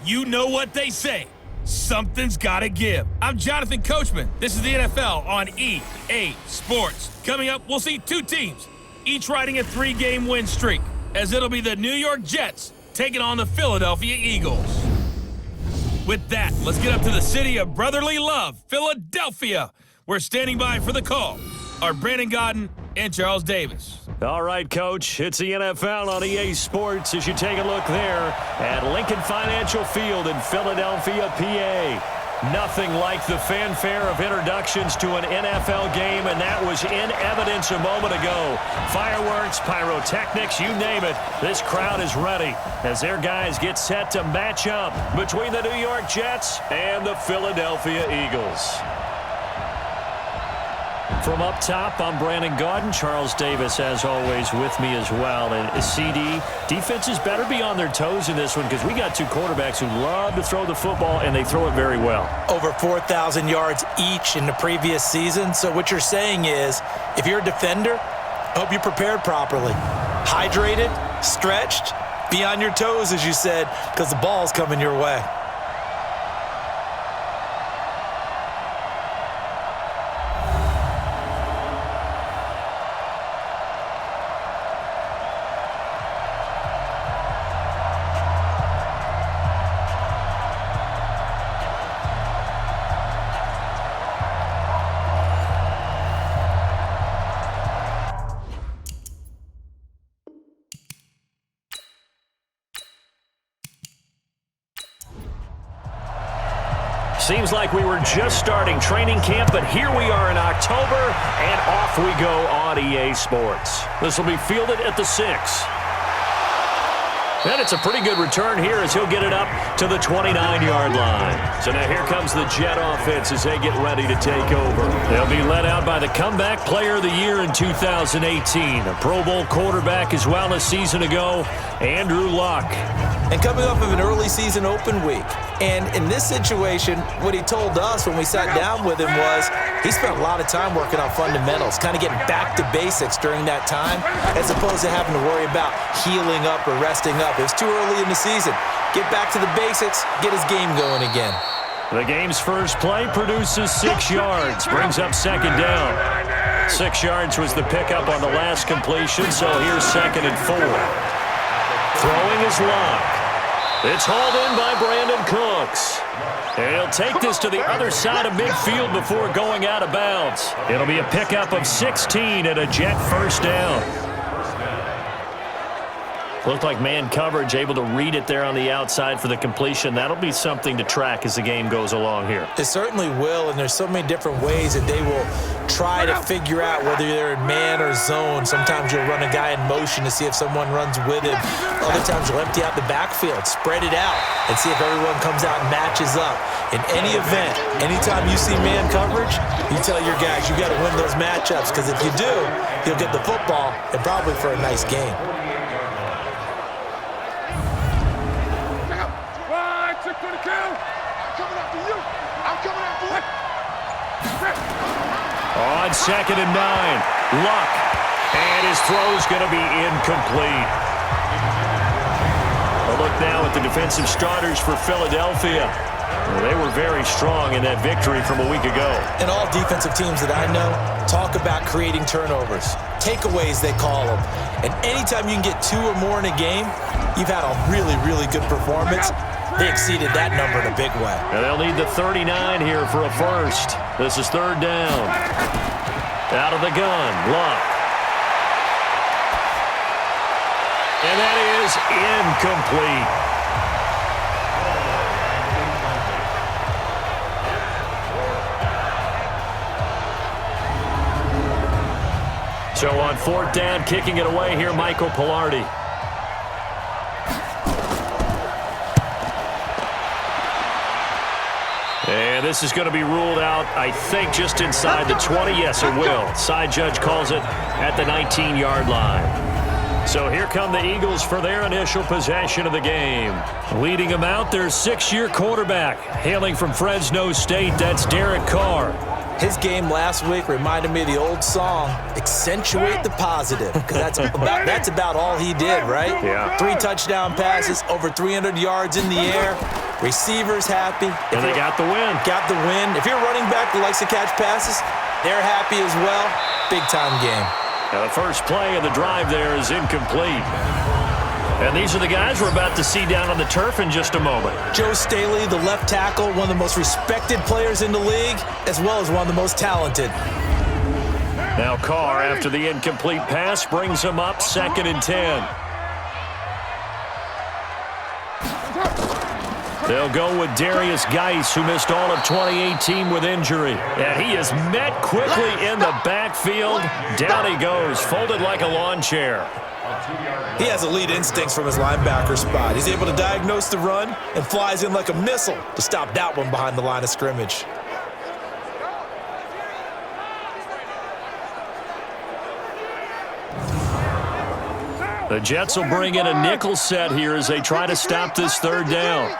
You know what they say. Something's gotta give. I'm Jonathan Coachman. This is the NFL on EA Sports. Coming up, we'll see two teams, each riding a 3-game win streak, as it'll be the New York Jets taking on the Philadelphia Eagles. With that, let's get up to the city of brotherly love, Philadelphia. We're standing by for the call are Brandon Gaudin and Charles Davis. All right, Coach, it's the NFL on EA Sports as you take a look there at Lincoln Financial Field in Philadelphia, PA. Nothing like the fanfare of introductions to an NFL game, and that was in evidence a moment ago. Fireworks, pyrotechnics, you name it. This crowd is ready as their guys get set to match up between the New York Jets and the Philadelphia Eagles. From up top, I'm Brandon Gaudin. Charles Davis, as always, with me as well. And CD, defenses better be on their toes in this one because we got two quarterbacks who love to throw the football, and they throw it very well. Over 4,000 yards each in the previous season. So what you're saying is, if you're a defender, hope you're prepared properly. Hydrated, stretched, be on your toes, as you said, because the ball's coming your way. Seems like we were just starting training camp, but here we are in October, and off we go on EA Sports. This will be fielded at the 6. And it's a pretty good return here as he'll get it up to the 29-yard line. So now here comes the Jet offense as they get ready to take over. They'll be led out by the comeback player of the year in 2018, a Pro Bowl quarterback as well a season ago, Andrew Luck. And coming off of an early season open week. And in this situation, what he told us when we sat down with him was he spent a lot of time working on fundamentals, kind of getting back to basics during that time, as opposed to having to worry about healing up or resting up. It was too early in the season. Get back to the basics, get his game going again. The game's first play produces 6 yards, brings up second down. 6 yards was the pickup on the last completion, so here's 2nd and 4. Throwing is Luck. It's hauled in by Brandon Cooks. And he'll take this to the other side of midfield before going out of bounds. It'll be a pickup of 16 and a Jet first down. Looked like man coverage, able to read it there on the outside for the completion. That'll be something to track as the game goes along here. It certainly will, and there's so many different ways that they will try to figure out whether they're in man or zone. Sometimes you'll run a guy in motion to see if someone runs with him. Other times you'll empty out the backfield, spread it out, and see if everyone comes out and matches up. In any event, anytime you see man coverage, you tell your guys you got to win those matchups, because if you do, you'll get the football and probably for a nice game. On 2nd and 9, Luck, and his throw's going to be incomplete. A look now at the defensive starters for Philadelphia. They were very strong in that victory from a week ago. And all defensive teams that I know talk about creating turnovers. Takeaways, they call them. And anytime you can get 2 or more in a game, you've had a really, really good performance. They exceeded that number in a big way. And they'll need the 39 here for a first. This is 3rd down. Out of the gun, Luck. And that is incomplete. So on 4th down, kicking it away here, Michael Pilardi. And this is going to be ruled out, I think, just inside the 20. Yes, it will. Side judge calls it at the 19-yard line. So here come the Eagles for their initial possession of the game. Leading them out, their 6-year quarterback, hailing from Fresno State. That's Derek Carr. His game last week reminded me of the old song, accentuate the positive, because that's about all he did, right? Yeah. 3 touchdown passes, over 300 yards in the air. Receivers happy. And they got the win. Got the win. If you're a running back that likes to catch passes, they're happy as well. Big-time game. Now the first play of the drive there is incomplete. And these are the guys we're about to see down on the turf in just a moment. Joe Staley, the left tackle, one of the most respected players in the league, as well as one of the most talented. Now Carr, after the incomplete pass, brings him up 2nd and 10. They'll go with Darius Geis, who missed all of 2018 with injury. And he is met quickly in the backfield. Down he goes, folded like a lawn chair. He has elite instincts from his linebacker spot. He's able to diagnose the run and flies in like a missile to stop that one behind the line of scrimmage. The Jets will bring in a nickel set here as they try to stop this 3rd down.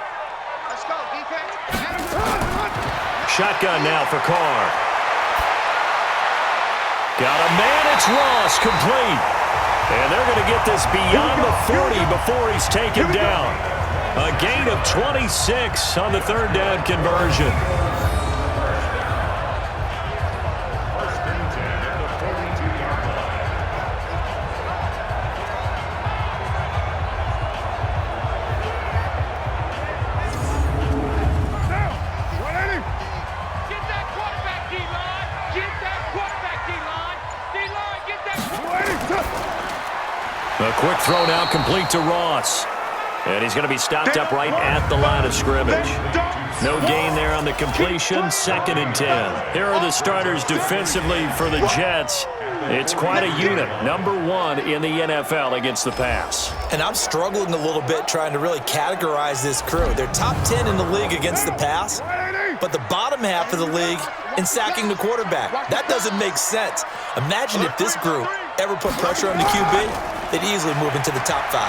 Shotgun now for Carr. Got a man, it's Ross, complete. And they're going to get this beyond the 40 before he's taken down. A gain of 26 on the 3rd down conversion. A quick throw now complete to Ross. And he's going to be stopped up right at the line of scrimmage. No gain there on the completion. 2nd and 10. Here are the starters defensively for the Jets. It's quite a unit. Number 1 in the NFL against the pass. And I'm struggling a little bit trying to really categorize this crew. They're top 10 in the league against the pass, but the bottom half of the league in sacking the quarterback. That doesn't make sense. Imagine if this group ever put pressure on the QB, they'd easily move into the top 5.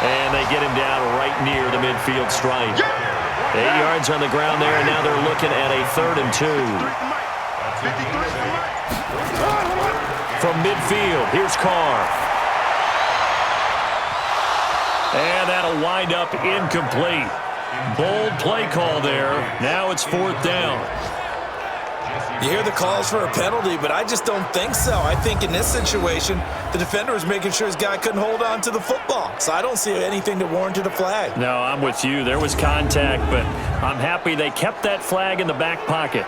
And they get him down right near the midfield stripe. 8 yards on the ground there, and now they're looking at a 3rd and 2. From midfield, here's Carr. And that'll wind up incomplete. Bold play call there. Now it's 4th down. You hear the calls for a penalty, but I just don't think so. I think in this situation, the defender was making sure his guy couldn't hold on to the football. So I don't see anything that warranted a flag. No, I'm with you. There was contact, but I'm happy they kept that flag in the back pocket.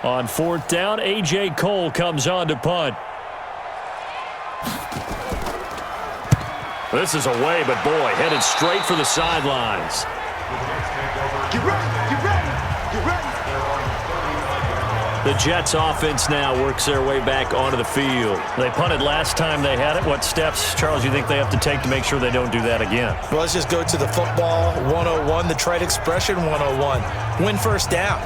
On 4th down, A.J. Cole comes on to punt. This is away, but boy, headed straight for the sidelines. Get ready, get ready, get ready. The Jets offense now works their way back onto the field. They punted last time they had it. What steps, Charles, you think they have to take to make sure they don't do that again? Well, let's just go to the football 101, the trite expression 101. Win 1st down.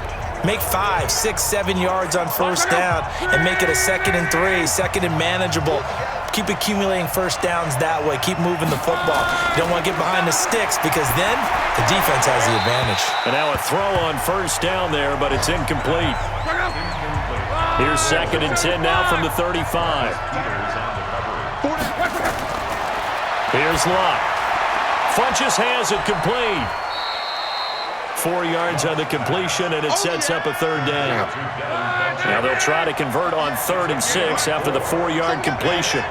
Make 5, 6, 7 yards on 1st down and make it a 2nd and 3, 2nd and manageable. Keep accumulating 1st downs that way. Keep moving the football. You don't want to get behind the sticks because then the defense has the advantage. And now a throw on 1st down there, but it's incomplete. Here's 2nd and 10 now from the 35. Here's Locke. Funches has it complete. 4 yards on the completion, and it sets up a 3rd down. Now they'll try to convert on 3rd and 6 after the 4-yard completion.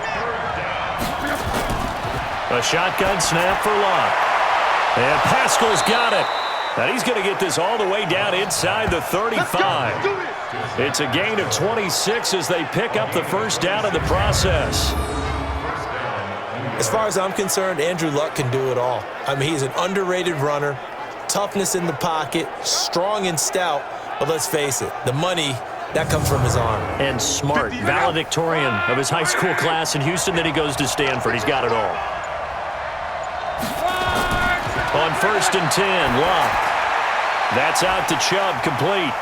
A shotgun snap for Locke. And Pascal's got it. And he's going to get this all the way down inside the 35. It's a gain of 26 as they pick up the 1st down in the process. As far as I'm concerned, Andrew Luck can do it all. I mean, he's an underrated runner. Toughness in the pocket, strong and stout, but let's face it, the money, that comes from his arm. And smart, valedictorian of his high school class in Houston, then he goes to Stanford. He's got it all. On 1st and 10, Locke. That's out to Chubb, complete.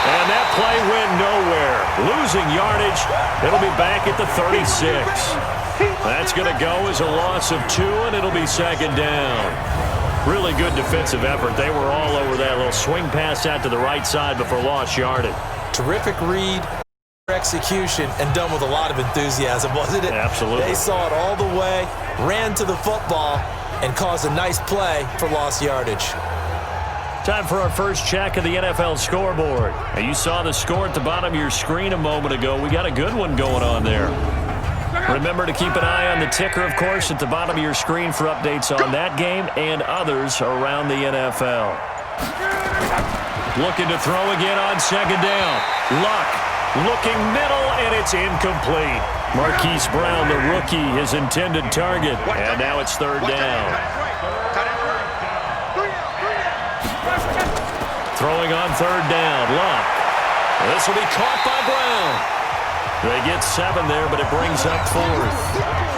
And that play went nowhere. Losing yardage, it'll be back at the 36. That's going to go as a loss of 2, and it'll be 2nd down. Really good defensive effort. They were all over that little swing pass out to the right side before lost yardage. Terrific read, execution, and done with a lot of enthusiasm, wasn't it? Absolutely. They saw it all the way, ran to the football, and caused a nice play for lost yardage. Time for our first check of the NFL scoreboard. Now, you saw the score at the bottom of your screen a moment ago. We got a good one going on there. Remember to keep an eye on the ticker, of course, at the bottom of your screen for updates on that game and others around the NFL. Looking to throw again on second down. Luck looking middle, and it's incomplete. Marquise Brown, the rookie, his intended target. And now it's third down. Throwing on third down. Luck. This will be caught by Brown. They get 7 there, but it brings up 4th.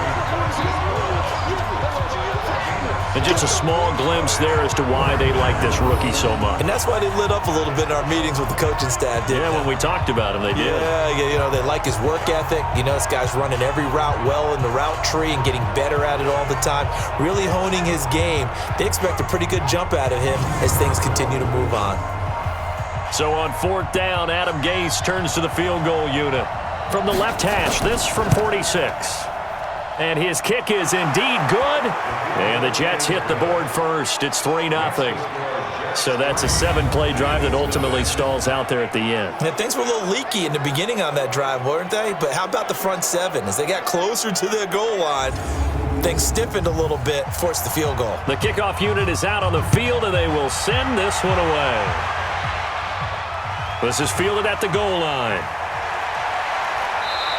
And just a small glimpse there as to why they like this rookie so much. And that's why they lit up a little bit in our meetings with the coaching staff, didn't Yeah, when we talked about him, they did. Yeah, they like his work ethic. This guy's running every route well in the route tree and getting better at it all the time, really honing his game. They expect a pretty good jump out of him as things continue to move on. So on 4th down, Adam Gase turns to the field goal unit. From the left hash, this from 46. And his kick is indeed good. And the Jets hit the board first. It's 3-0. So that's a 7-play drive that ultimately stalls out there at the end. And things were a little leaky in the beginning on that drive, weren't they? But how about the front 7? As they got closer to their goal line, things stiffened a little bit, forced the field goal. The kickoff unit is out on the field, and they will send this one away. This is fielded at the goal line.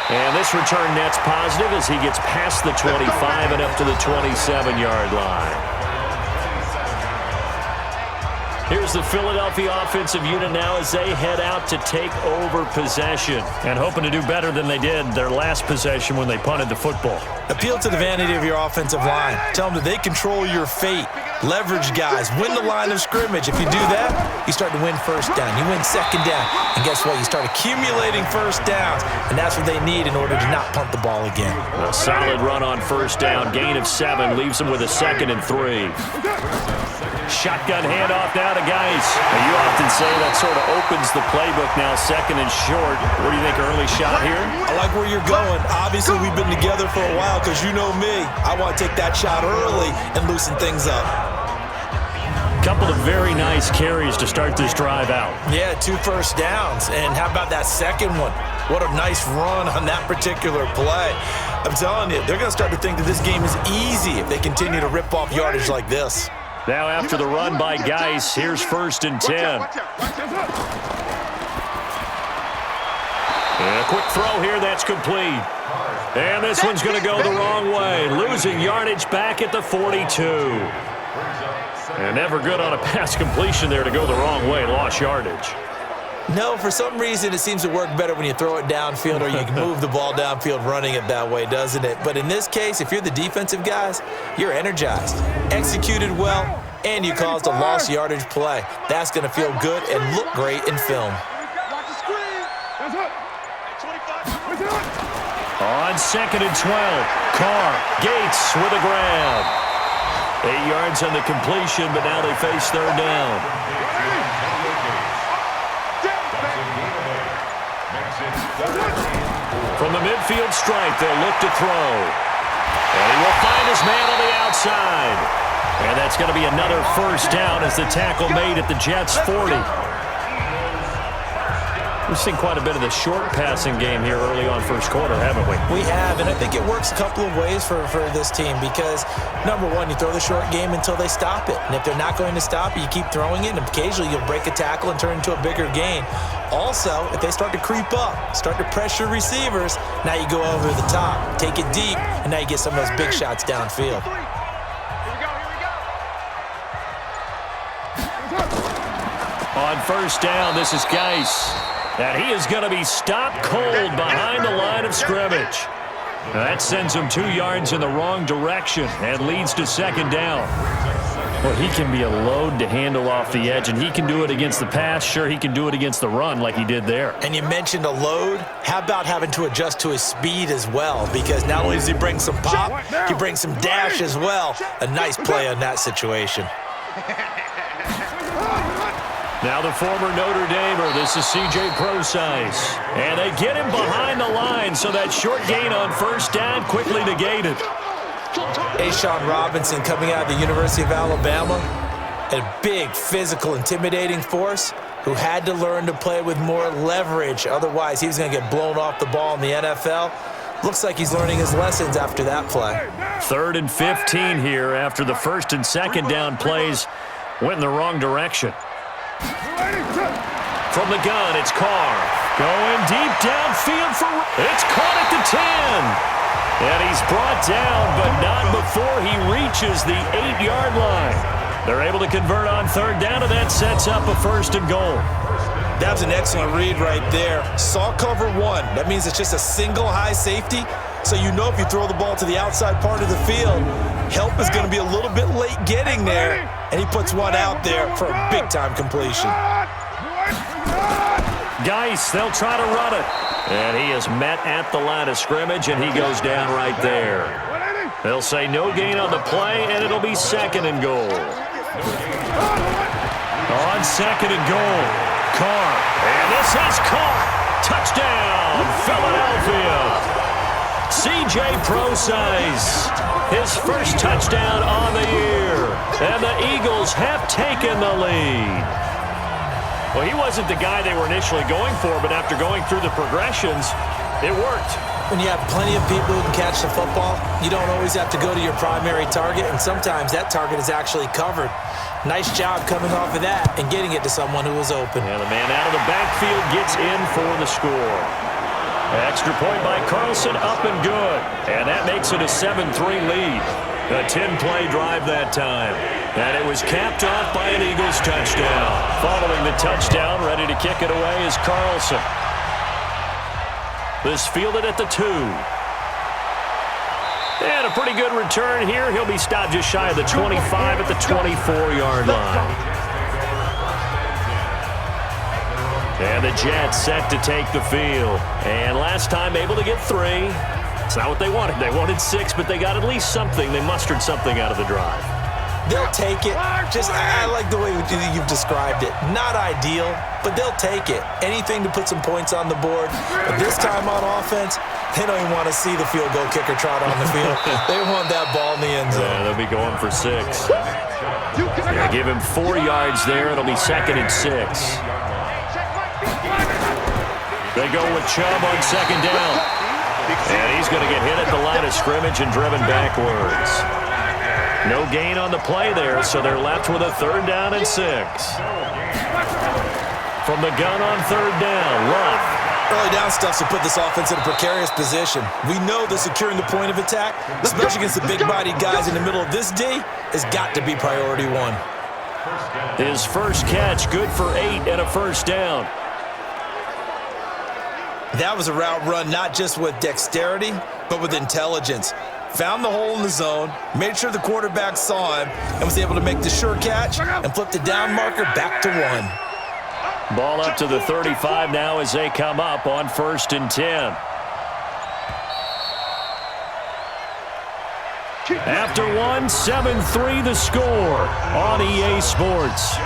And this return net's positive as he gets past the 25 and up to the 27-yard line. Here's the Philadelphia offensive unit now as they head out to take over possession and hoping to do better than they did their last possession when they punted the football. Appeal to the vanity of your offensive line. Tell them that they control your fate. Leverage guys. Win the line of scrimmage. If you do that, you start to win first down. You win second down. And guess what? You start accumulating first downs. And that's what they need in order to not punt the ball again. A solid run on first down. Gain of 7 leaves them with a 2nd and 3. Shotgun handoff now to Geis. Now you often say that sort of opens the playbook now, 2nd and short. What do you think, early shot here? I like where you're going. Obviously, we've been together for a while because you know me. I want to take that shot early and loosen things up. Couple of very nice carries to start this drive out. Yeah, 2 first downs. And how about that second one? What a nice run on that particular play. I'm telling you, they're going to start to think that this game is easy if they continue to rip off yardage like this. Now after the run by Geis, here's 1st and 10. And a quick throw here, that's complete. And this one's going to go the wrong way, losing yardage back at the 42. And never good on a pass completion there to go the wrong way, lost yardage. No, for some reason, it seems to work better when you throw it downfield or you can move the ball downfield running it that way, doesn't it? But in this case, if you're the defensive guys, you're energized, executed well, and you caused a lost yardage play. That's going to feel good and look great in film. On 2nd and 12, Carr, Gates with a grab. 8 yards on the completion, but now they face third down. From the midfield stripe, they'll look to throw. And he will find his man on the outside. And that's going to be another first down as the tackle made at the Jets' 40. We've seen quite a bit of the short passing game here early on first quarter, haven't we? We have, and I think it works a couple of ways for this team because, number one, you throw the short game until they stop it. And if they're not going to stop it, you keep throwing it, and occasionally you'll break a tackle and turn it into a bigger gain. Also, if they start to creep up, start to pressure receivers, now you go over the top, take it deep, and now you get some of those big shots downfield. On first down, this is Geis. And he is going to be stopped cold behind the line of scrimmage. Now that sends him 2 yards in the wrong direction and leads to second down. Well, he can be a load to handle off the edge, and he can do it against the pass. Sure, he can do it against the run like he did there. And you mentioned a load. How about having to adjust to his speed as well? Because not only does he bring some pop, he brings some dash as well. A nice play on that situation. Now the former Notre Damer, this is C.J. Prosize. And they get him behind the line, so that short gain on first down quickly negated. A'Shawn Robinson coming out of the University of Alabama, a big, physical, intimidating force who had to learn to play with more leverage. Otherwise, he was going to get blown off the ball in the NFL. Looks like he's learning his lessons after that play. 3rd and 15 here after the first and second down plays went in the wrong direction. From the gun, it's Carr. Going deep downfield for... It's caught at the 10. And he's brought down, but not before he reaches the 8-yard line. They're able to convert on 3rd down, and that sets up a 1st and goal. That was an excellent read right there. Saw cover 1. That means it's just a single high safety. So you know if you throw the ball to the outside part of the field, help is going to be a little bit late getting there. And he puts one out there for a big-time completion. Geis, they'll try to run it. And he is met at the line of scrimmage, and he goes down right there. They'll say no gain on the play, and it'll be 2nd and goal. On 2nd and goal, Carr. And this is caught. Touchdown, Philadelphia. C.J. Prosize, his first touchdown on the year. And the Eagles have taken the lead. Well, he wasn't the guy they were initially going for, but after going through the progressions, it worked. When you have plenty of people who can catch the football, you don't always have to go to your primary target, and sometimes that target is actually covered. Nice job coming off of that and getting it to someone who was open. And the man out of the backfield gets in for the score. Extra point by Carlson, up and good. And that makes it a 7-3 lead. A 10-play drive that time. And it was capped off by an Eagles touchdown. Following the touchdown, ready to kick it away is Carlson. This fielded at the 2. And a pretty good return here. He'll be stopped just shy of the 25 at the 24-yard line. And the Jets set to take the field. And last time able to get 3. It's not what they wanted. They wanted 6, but they got at least something. They mustered something out of the drive. They'll take it. I like the way you've described it. Not ideal, but they'll take it. Anything to put some points on the board. But this time on offense, they don't even want to see the field goal kicker trot on the field. They want that ball in the end zone. Yeah, they'll be going for 6. Yeah, give him 4 yards there. It'll be 2nd and 6. They go with Chubb on 2nd down. And he's going to get hit at the line of scrimmage and driven backwards. No gain on the play there, so they're left with a 3rd down and 6. From the gun on 3rd down, Luck. Early down stuff to put this offense in a precarious position. We know that securing the point of attack, especially against the big-bodied guys in the middle of this D, has got to be priority 1. His first catch, good for 8 and a 1st down. That was a route run not just with dexterity, but with intelligence. Found the hole in the zone, made sure the quarterback saw him, and was able to make the sure catch and flip the down marker back to 1. Ball up to the 35 now as they come up on 1st and 10. After 1, 7-3 the score on EA Sports.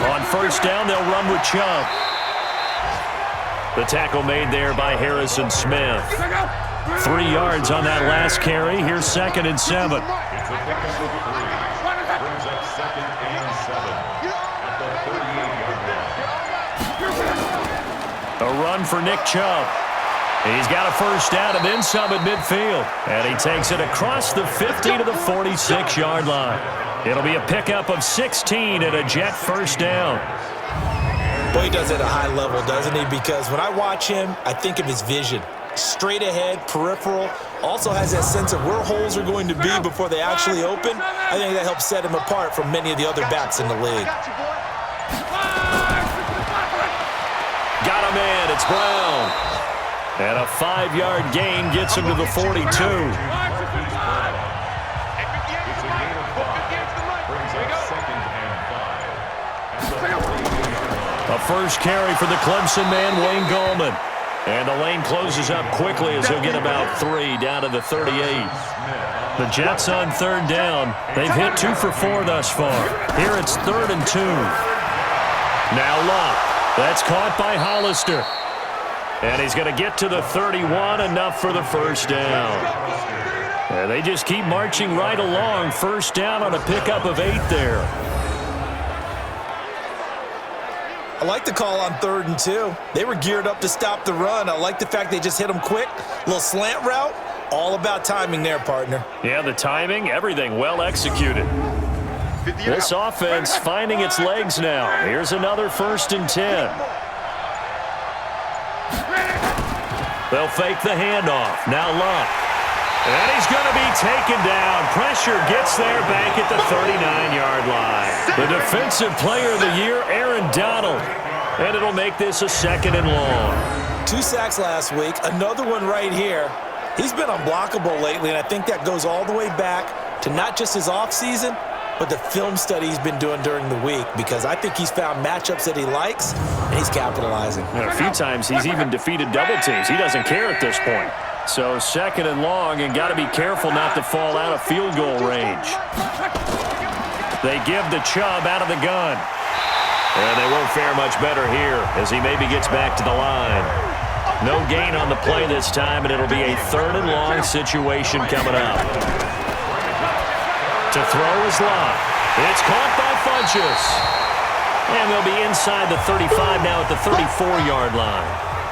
On 1st down, they'll run with Chubb. The tackle made there by Harrison Smith. 3 yards on that last carry. Here's 2nd and 7. A run for Nick Chubb. He's got a 1st down and then some at midfield. And he takes it across the 50 to the 46-yard line. It'll be a pickup of 16 and a Jet 1st down. Boy, he does it at a high level, doesn't he? Because when I watch him, I think of his vision. Straight ahead, peripheral, also has that sense of where holes are going to be before they actually open. I think that helps set him apart from many of the other backs in the league. Got a man, it's Brown. And a 5-yard gain gets him to the 42. A first carry for the Clemson man, Wayne Gallman. And the lane closes up quickly as he'll get about 3 down to the 38. The Jets on third down. They've hit 2 for 4 thus far. Here it's 3rd and 2. Now Locke. That's caught by Hollister. And he's going to get to the 31, enough for the first down. And they just keep marching right along. First down on a pickup of 8 there. I like the call on 3rd and 2. They were geared up to stop the run. I like the fact they just hit them quick. Little slant route. All about timing there, partner. Yeah, the timing, everything well executed. This offense finding its legs now. Here's another 1st and 10. They'll fake the handoff. Now Locke. And he's going to be taken down. Pressure gets there back at the 39-yard line. The defensive player of the year, Aaron Donald. And it'll make this a 2nd and long. 2 sacks last week. Another one right here. He's been unblockable lately, and I think that goes all the way back to not just his offseason, but the film study he's been doing during the week, because I think he's found matchups that he likes, and he's capitalizing. And a few times he's even defeated double teams. He doesn't care at this point. So 2nd and long, and got to be careful not to fall out of field goal range. They give the Chubb out of the gun. And they won't fare much better here as he maybe gets back to the line. No gain on the play this time, and it'll be a 3rd and long situation coming up. To throw is Locke. It's caught by Funchess. And they'll be inside the 35 now at the 34-yard line.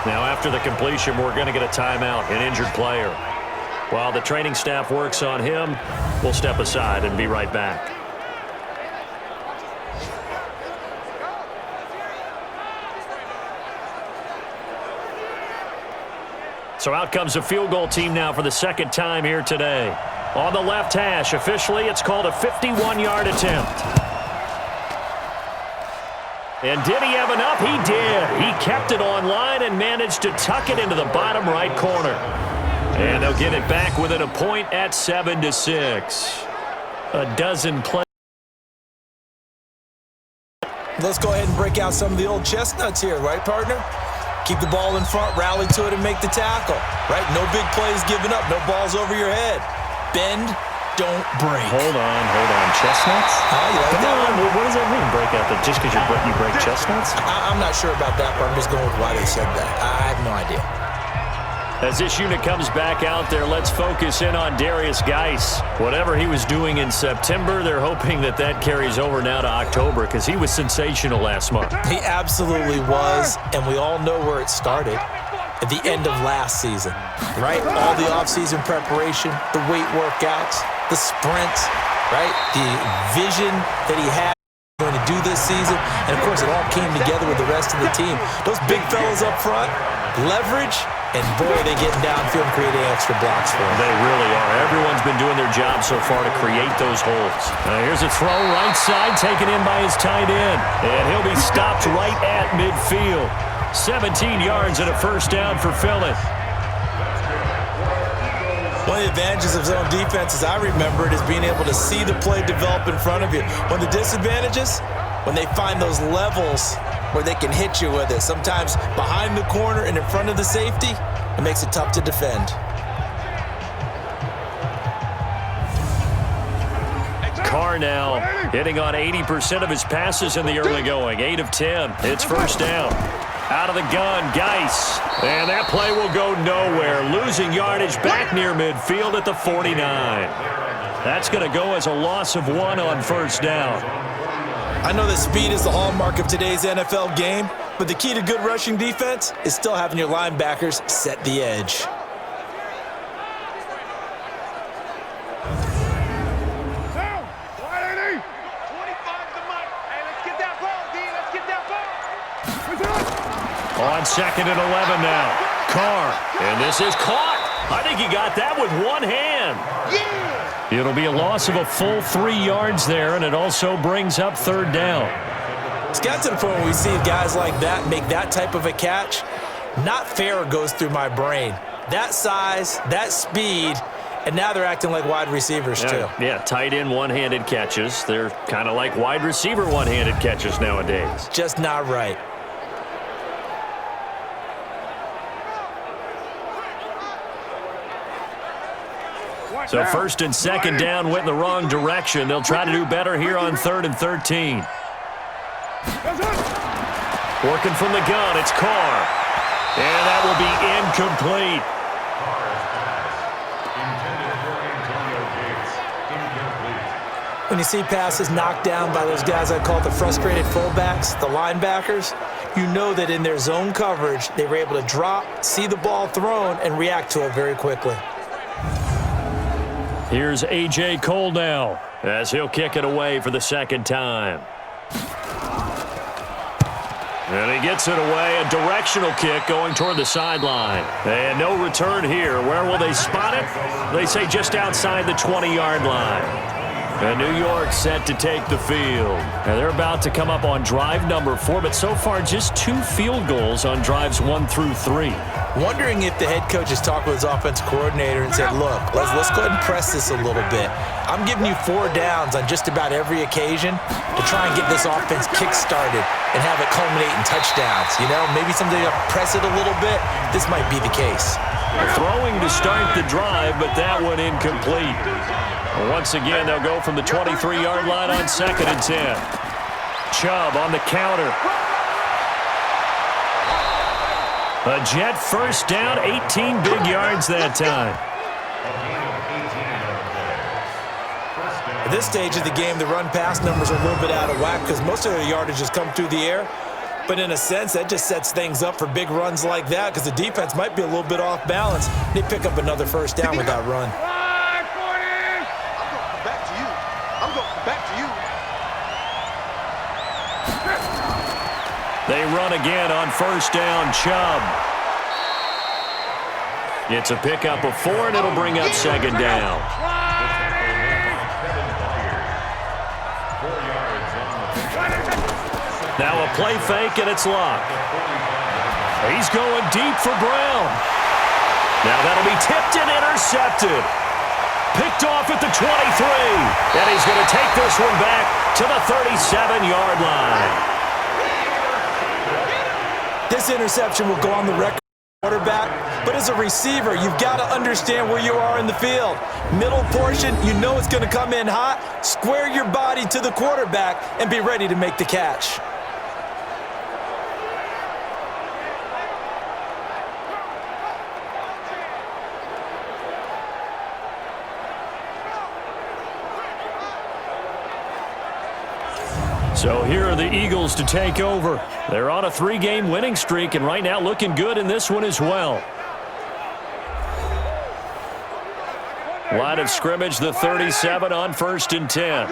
Now after the completion, we're going to get a timeout, an injured player. While the training staff works on him, we'll step aside and be right back. So out comes a field goal team now for the 2nd time here today. On the left hash, officially, it's called a 51-yard attempt. And did he have enough? He did. He kept it on line and managed to tuck it into the bottom right corner. And they'll get it back within a point at 7-6. A dozen plays. Let's go ahead and break out some of the old chestnuts here, right, partner? Keep the ball in front, rally to it, and make the tackle, right? No big plays given up, no balls over your head. Bend, don't break. Hold on. Chestnuts? You like that one? What does that mean, break out? Just because you break chestnuts? I'm not sure about that, but I'm just going with why they said that. I have no idea. As this unit comes back out there, let's focus in on Darius Geis. Whatever he was doing in September, they're hoping that carries over now to October, because he was sensational last month. He absolutely was, and we all know where it started. At the end of last season, right? All the offseason preparation, the weight workouts, the sprints, right? The vision that he had going to do this season. And, of course, it all came together with the rest of the team. Those big fellas up front, leverage, and, boy, they're getting downfield and creating extra blocks for him. They really are. Everyone's been doing their job so far to create those holes. Here's a throw right side, taken in by his tight end. And he'll be stopped right at midfield. 17 yards and a first down for Philly. One of the advantages of zone defense, as I remember it, is being able to see the play develop in front of you. One of the disadvantages, when they find those levels where they can hit you with it. Sometimes behind the corner and in front of the safety, it makes it tough to defend. Carr now hitting on 80% of his passes in the early going. 8 of 10. It's first down. Out of the gun, Geis. And that play will go nowhere. Losing yardage back near midfield at the 49. That's going to go as a loss of 1 on first down. I know that speed is the hallmark of today's NFL game, but the key to good rushing defense is still having your linebackers set the edge. On 2nd and 11 now. Carr. And this is caught. I think he got that with one hand. Yeah. It'll be a loss of a full 3 yards there, and it also brings up third down. It's got to the point where we see guys like that make that type of a catch. Not fair goes through my brain. That size, that speed, and now they're acting like wide receivers too. Yeah, tight end one-handed catches. They're kind of like wide receiver one-handed catches nowadays. Just not right. So first and second down went in the wrong direction. They'll try to do better here on 3rd and 13. Working from the gun, it's Carr. And that will be incomplete. When you see passes knocked down by those guys I call the frustrated fullbacks, the linebackers, you know that in their zone coverage, they were able to drop, see the ball thrown, and react to it very quickly. Here's A.J. Cole now as he'll kick it away for the second time. And he gets it away, a directional kick going toward the sideline. And no return here. Where will they spot it? They say just outside the 20-yard line. And New York set to take the field. And they're about to come up on drive number 4, but so far just 2 field goals on drives 1 through 3. Wondering if the head coach has talked with his offensive coordinator and said, look, let's go ahead and press this a little bit. I'm giving you 4 downs on just about every occasion to try and get this offense kick-started and have it culminate in touchdowns. You know, maybe someday you'll press it a little bit. This might be the case. Throwing to start the drive, but that one incomplete. Once again, they'll go from the 23-yard line on 2nd and 10. Chubb on the counter. A Jet first down, 18 big yards that time. At this stage of the game, the run-pass numbers are a little bit out of whack because most of their yardage has come through the air. But in a sense, that just sets things up for big runs like that because the defense might be a little bit off balance. They pick up another first down with that run. They run again on first down, Chubb. It's a pickup of 4, and it'll bring up second down. Now a play fake, and it's locked. He's going deep for Brown. Now that'll be tipped and intercepted. Picked off at the 23. And he's going to take this one back to the 37-yard line. This interception will go on the record quarterback, but as a receiver, you've got to understand where you are in the field. Middle portion, you know it's going to come in hot. Square your body to the quarterback and be ready to make the catch. So here are the Eagles to take over. They're on a 3-game winning streak, and right now looking good in this one as well. Line of scrimmage, the 37 on 1st and 10.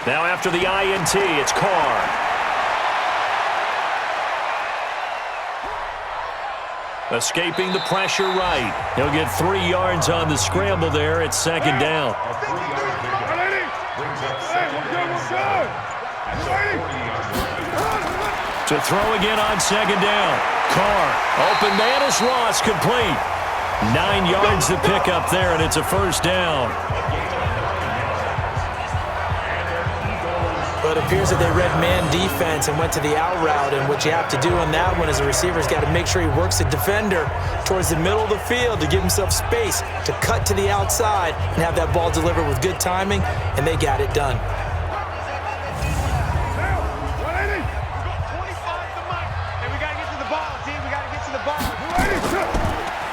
Now after the INT, it's Carr. Escaping the pressure right. He'll get 3 yards on the scramble there. It's second down. To throw again on second down. Carr, open man is Ross, complete. 9 yards to pick up there, and it's a first down. But it appears that they read man defense and went to the out route, and what you have to do on that one as a receiver is got to make sure he works the defender towards the middle of the field to give himself space to cut to the outside and have that ball delivered with good timing, and they got it done.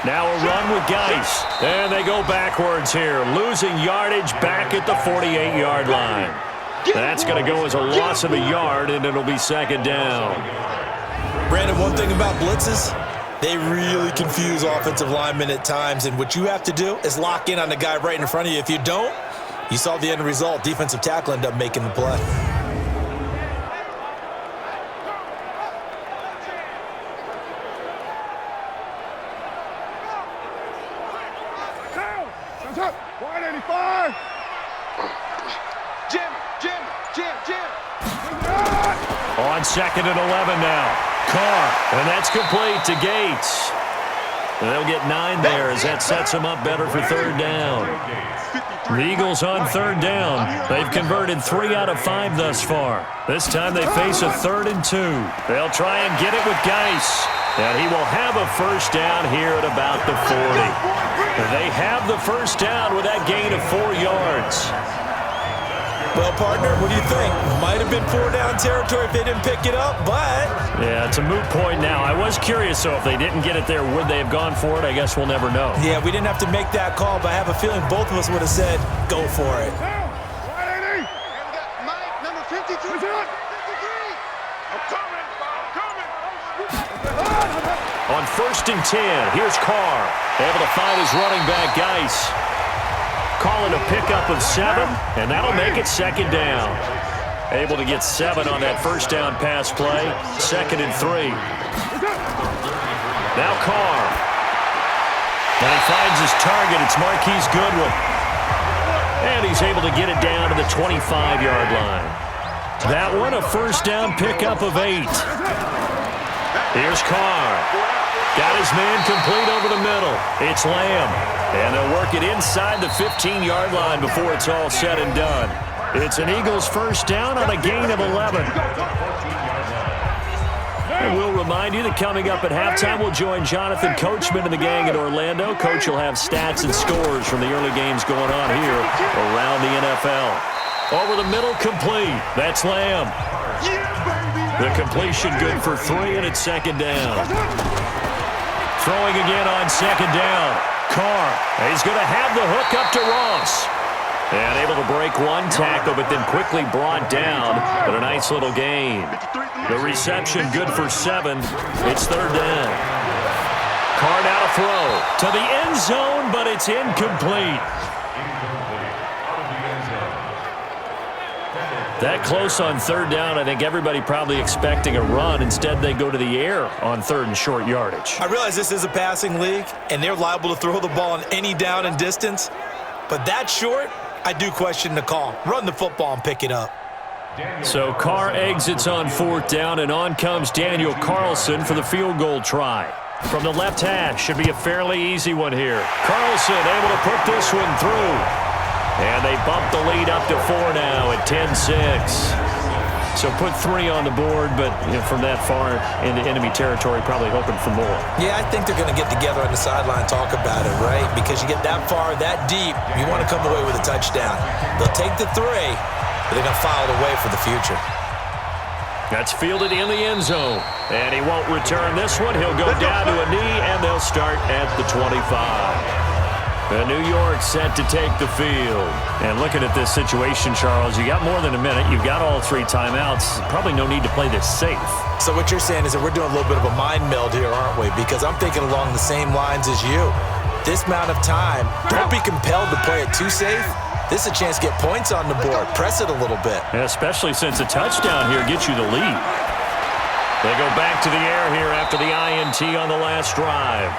Now a run with Geis, and they go backwards here, losing yardage back at the 48-yard line. That's going to go as a loss of a yard, and it'll be second down. Brandon, one thing about blitzes, they really confuse offensive linemen at times, and what you have to do is lock in on the guy right in front of you. If you don't, you saw the end result. Defensive tackle ended up making the play. On 2nd and 11 now. Carr, and that's complete to Gates. And they'll get 9 there as that sets them up better for third down. The Eagles on third down. They've converted 3 out of 5 thus far. This time they face a 3rd and 2. They'll try and get it with Geis. And he will have a first down here at about the 40. They have the first down with that gain of 4 yards. Well, partner, what do you think? Might have been 4-down territory if they didn't pick it up, but... Yeah, it's a moot point now. I was curious, so if they didn't get it there, would they have gone for it? I guess we'll never know. Yeah, we didn't have to make that call, but I have a feeling both of us would have said, go for it. On 1st and 10, here's Carr. Able to find his running back, Geis. Calling a pickup of 7, and that'll make it 2nd down. Able to get 7 on that first down pass play. 2nd and 3. Now Carr. And he finds his target. It's Marquise Goodwin. And he's able to get it down to the 25-yard line. That one, a first down pickup of 8. Here's Carr. Got his man complete over the middle. It's Lamb. And they'll work it inside the 15-yard line before it's all said and done. It's an Eagles first down on a gain of 11. And we'll remind you that coming up at halftime, we'll join Jonathan Coachman and the gang in Orlando. Coach will have stats and scores from the early games going on here around the NFL. Over the middle, complete. That's Lamb. The completion good for 3, and it's 2nd down. Throwing again on 2nd down. Carr, he's going to have the hook up to Ross. And able to break one tackle, but then quickly brought down. But a nice little gain. The reception good for 7. It's 3rd down. Carr now to throw to the end zone, but it's incomplete. That close on 3rd down, I think everybody probably expecting a run. Instead, they go to the air on 3rd and short yardage. I realize this is a passing league, and they're liable to throw the ball on any down and distance. But that short, I do question the call. Run the football and pick it up. So Carr exits on 4th down, and on comes Daniel Carlson for the field goal try. From the left hash, should be a fairly easy one here. Carlson able to put this one through. And they bump the lead up to 4 now at 10-6. So put 3 on the board, but from that far into enemy territory, probably hoping for more. Yeah, I think they're going to get together on the sideline and talk about it, right? Because you get that far, that deep, you want to come away with a touchdown. They'll take the 3, but they're going to file it away for the future. That's fielded in the end zone. And he won't return this one. He'll go down to a knee, and they'll start at the 25. And New York set to take the field. And looking at this situation, Charles, you got more than a minute. You've got all 3 timeouts. Probably no need to play this safe. So what you're saying is that we're doing a little bit of a mind meld here, aren't we? Because I'm thinking along the same lines as you. This amount of time, don't be compelled to play it too safe. This is a chance to get points on the board. Press it a little bit. Yeah, especially since a touchdown here gets you the lead. They go back to the air here after the INT on the last drive.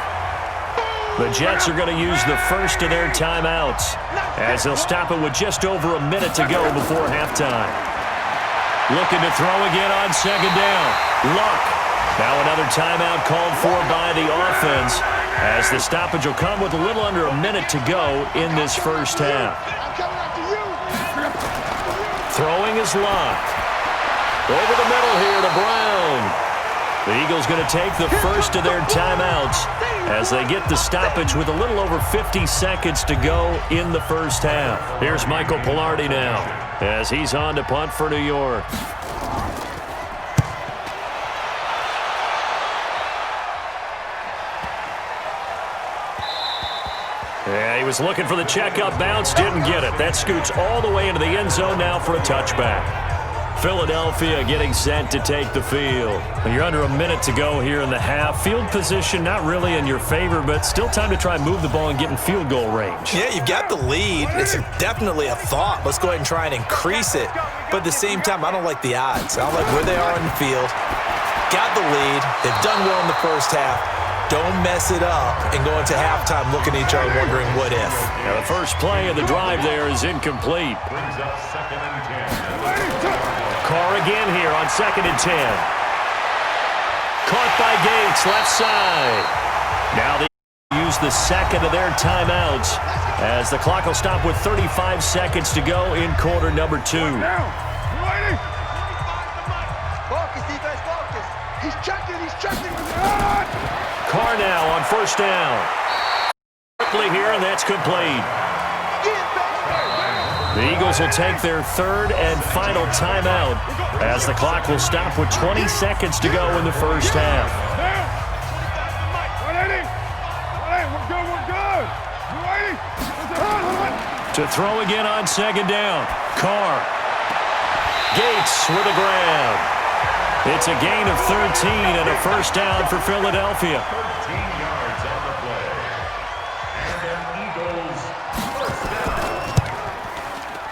The Jets are going to use the first of their timeouts as they'll stop it with just over a minute to go before halftime. Looking to throw again on 2nd down. Luck. Now another timeout called for by the offense as the stoppage will come with a little under a minute to go in this first half. Throwing is Luck. Over the middle here to Brown. The Eagles going to take the first of their timeouts as they get the stoppage with a little over 50 seconds to go in the first half. Here's Michael Pilardi now as he's on to punt for New York. Yeah, he was looking for the checkup bounce, didn't get it. That scoots all the way into the end zone now for a touchback. Philadelphia getting set to take the field. You're under a minute to go here in the half. Field position not really in your favor, but still time to try and move the ball and get in field goal range. Yeah, you've got the lead. It's definitely a thought. Let's go ahead and try and increase it. But at the same time, I don't like the odds. I don't like where they are in the field. Got the lead. They've done well in the first half. Don't mess it up and go into halftime looking at each other wondering what if. Now the first play of the drive there is incomplete. Carr again here on 2nd and 10. Caught by Gates, left side. Now they use the second of their timeouts as the clock will stop with 35 seconds to go in quarter number 2. Focus, defense, focus. He's checking. Carr now on first down. Quickly here, and that's complete. The Eagles will take their third and final timeout as the clock will stop with 20 seconds to go in the first half. To throw again on second down. Carr. Gates with a grab. It's a gain of 13 and a first down for Philadelphia. 13 yards on the play. And then Eagles first down.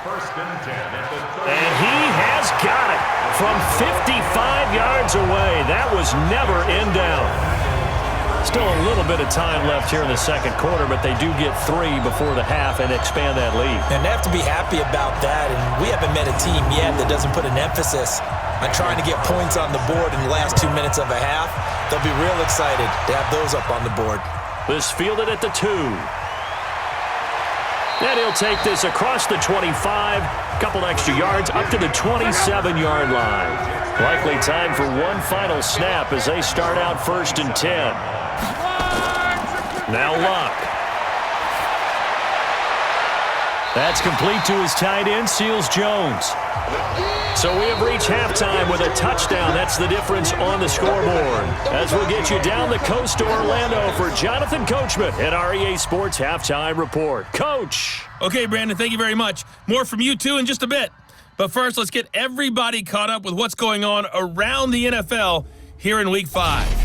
First and 10 at the 30. And he has got it from 55 yards away. That was never in doubt. Still a little bit of time left here in the second quarter, but they do get 3 before the half and expand that lead. And they have to be happy about that, and we haven't met a team yet that doesn't put an emphasis on trying to get points on the board in the last 2 minutes of a half. They'll be real excited to have those up on the board. This fielded at the 2. And he'll take this across the 25, couple extra yards up to the 27-yard line. Likely time for one final snap as they start out first and 10. Now Luck. That's complete to his tight end, Seals Jones. So we have reached halftime with a touchdown. That's the difference on the scoreboard. As we'll get you down the coast to Orlando for Jonathan Coachman at our EA Sports Halftime Report. Coach. Okay, Brandon, thank you very much. More from you two in just a bit. But first, let's get everybody caught up with what's going on around the NFL here in Week 5.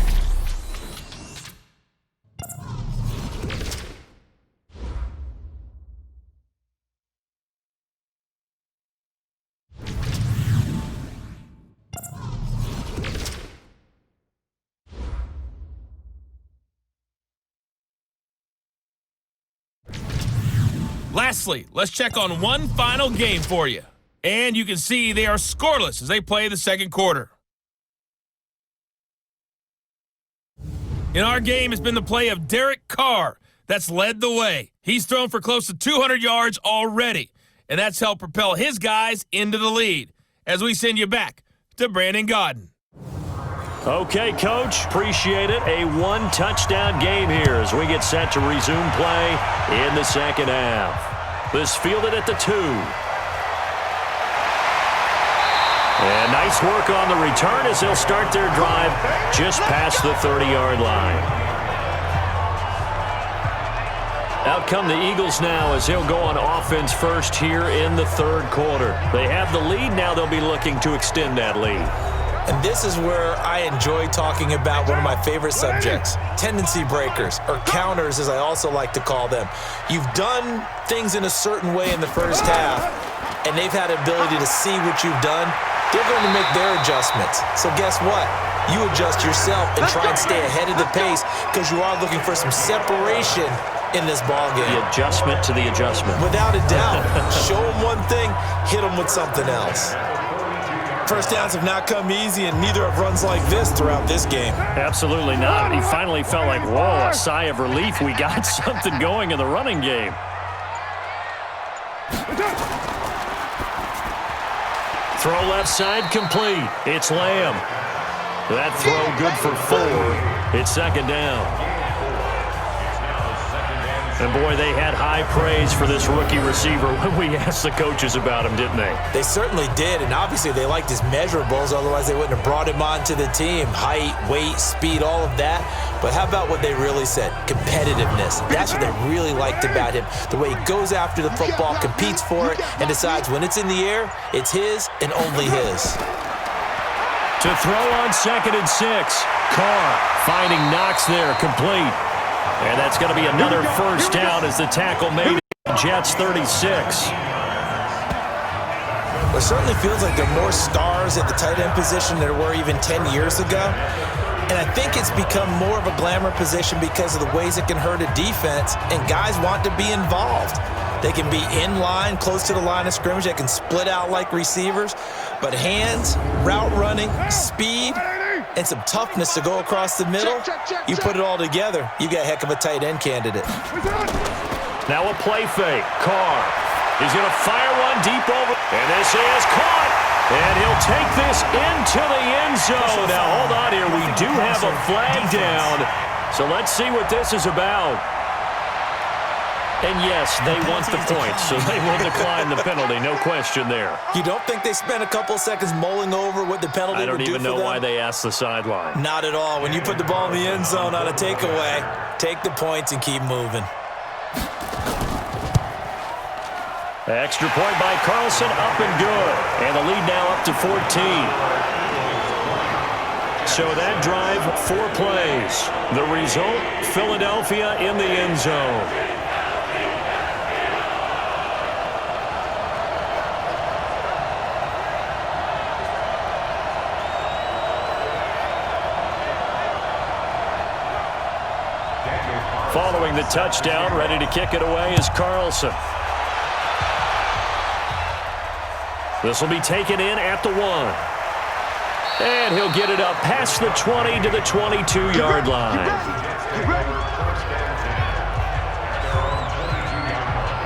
Lastly, let's check on one final game for you. And you can see they are scoreless as they play the second quarter. In our game, it's been the play of Derek Carr that's led the way. He's thrown for close to 200 yards already, and that's helped propel his guys into the lead. As we send you back to Brandon Gaudin. Okay, Coach, appreciate it. A one-touchdown game here as we get set to resume play in the second half. This fielded at the 2. And nice work on the return as they'll start their drive just past the 30-yard line. Out come the Eagles now as they'll go on offense first here in the third quarter. They have the lead. Now they'll be looking to extend that lead. And this is where I enjoy talking about one of my favorite subjects, tendency breakers, or counters as I also like to call them. You've done things in a certain way in the first half, and they've had the ability to see what you've done. They're going to make their adjustments. So guess what? You adjust yourself and try and stay ahead of the pace because you are looking for some separation in this ballgame. The adjustment to the adjustment. Without a doubt. Show them one thing, hit them with something else. First downs have not come easy, and neither have runs like this throughout this game. Absolutely not. He finally felt like, whoa, a sigh of relief. We got something going in the running game. Throw left side complete. It's Lamb. That throw good for 4. It's second down. And, boy, they had high praise for this rookie receiver when we asked the coaches about him, didn't they? They certainly did, and obviously they liked his measurables. Otherwise, they wouldn't have brought him onto the team. Height, weight, speed, all of that. But how about what they really said? Competitiveness. That's what they really liked about him. The way he goes after the football, competes for it, and decides when it's in the air, it's his and only his. To throw on second and 6. Carr finding Knox there, complete. And that's going to be another first down as the tackle made it. Jets 36. It certainly feels like there are more stars at the tight end position than there were even 10 years ago. And I think it's become more of a glamour position because of the ways it can hurt a defense, and guys want to be involved. They can be in line, close to the line of scrimmage. They can split out like receivers. But hands, route running, speed, and some toughness to go across the middle, you put it all together, you got a heck of a tight end candidate. Now a play fake. Carr. He's going to fire one deep over. And this is caught. And he'll take this into the end zone. Now, hold on here. We do have a flag down. So let's see what this is about. And yes, they want the points, so they will decline the penalty. No question there. You don't think they spent a couple seconds mulling over what the penalty would do for them? I don't even know why they asked the sideline. Not at all. When you put the ball in the end zone on a takeaway, take the points and keep moving. Extra point by Carlson, up and good. And the lead now up to 14. So that drive, 4 plays. The result, Philadelphia in the end zone. Following the touchdown, ready to kick it away is Carlson. This will be taken in at the 1. And he'll get it up past the 20 to the 22-yard line.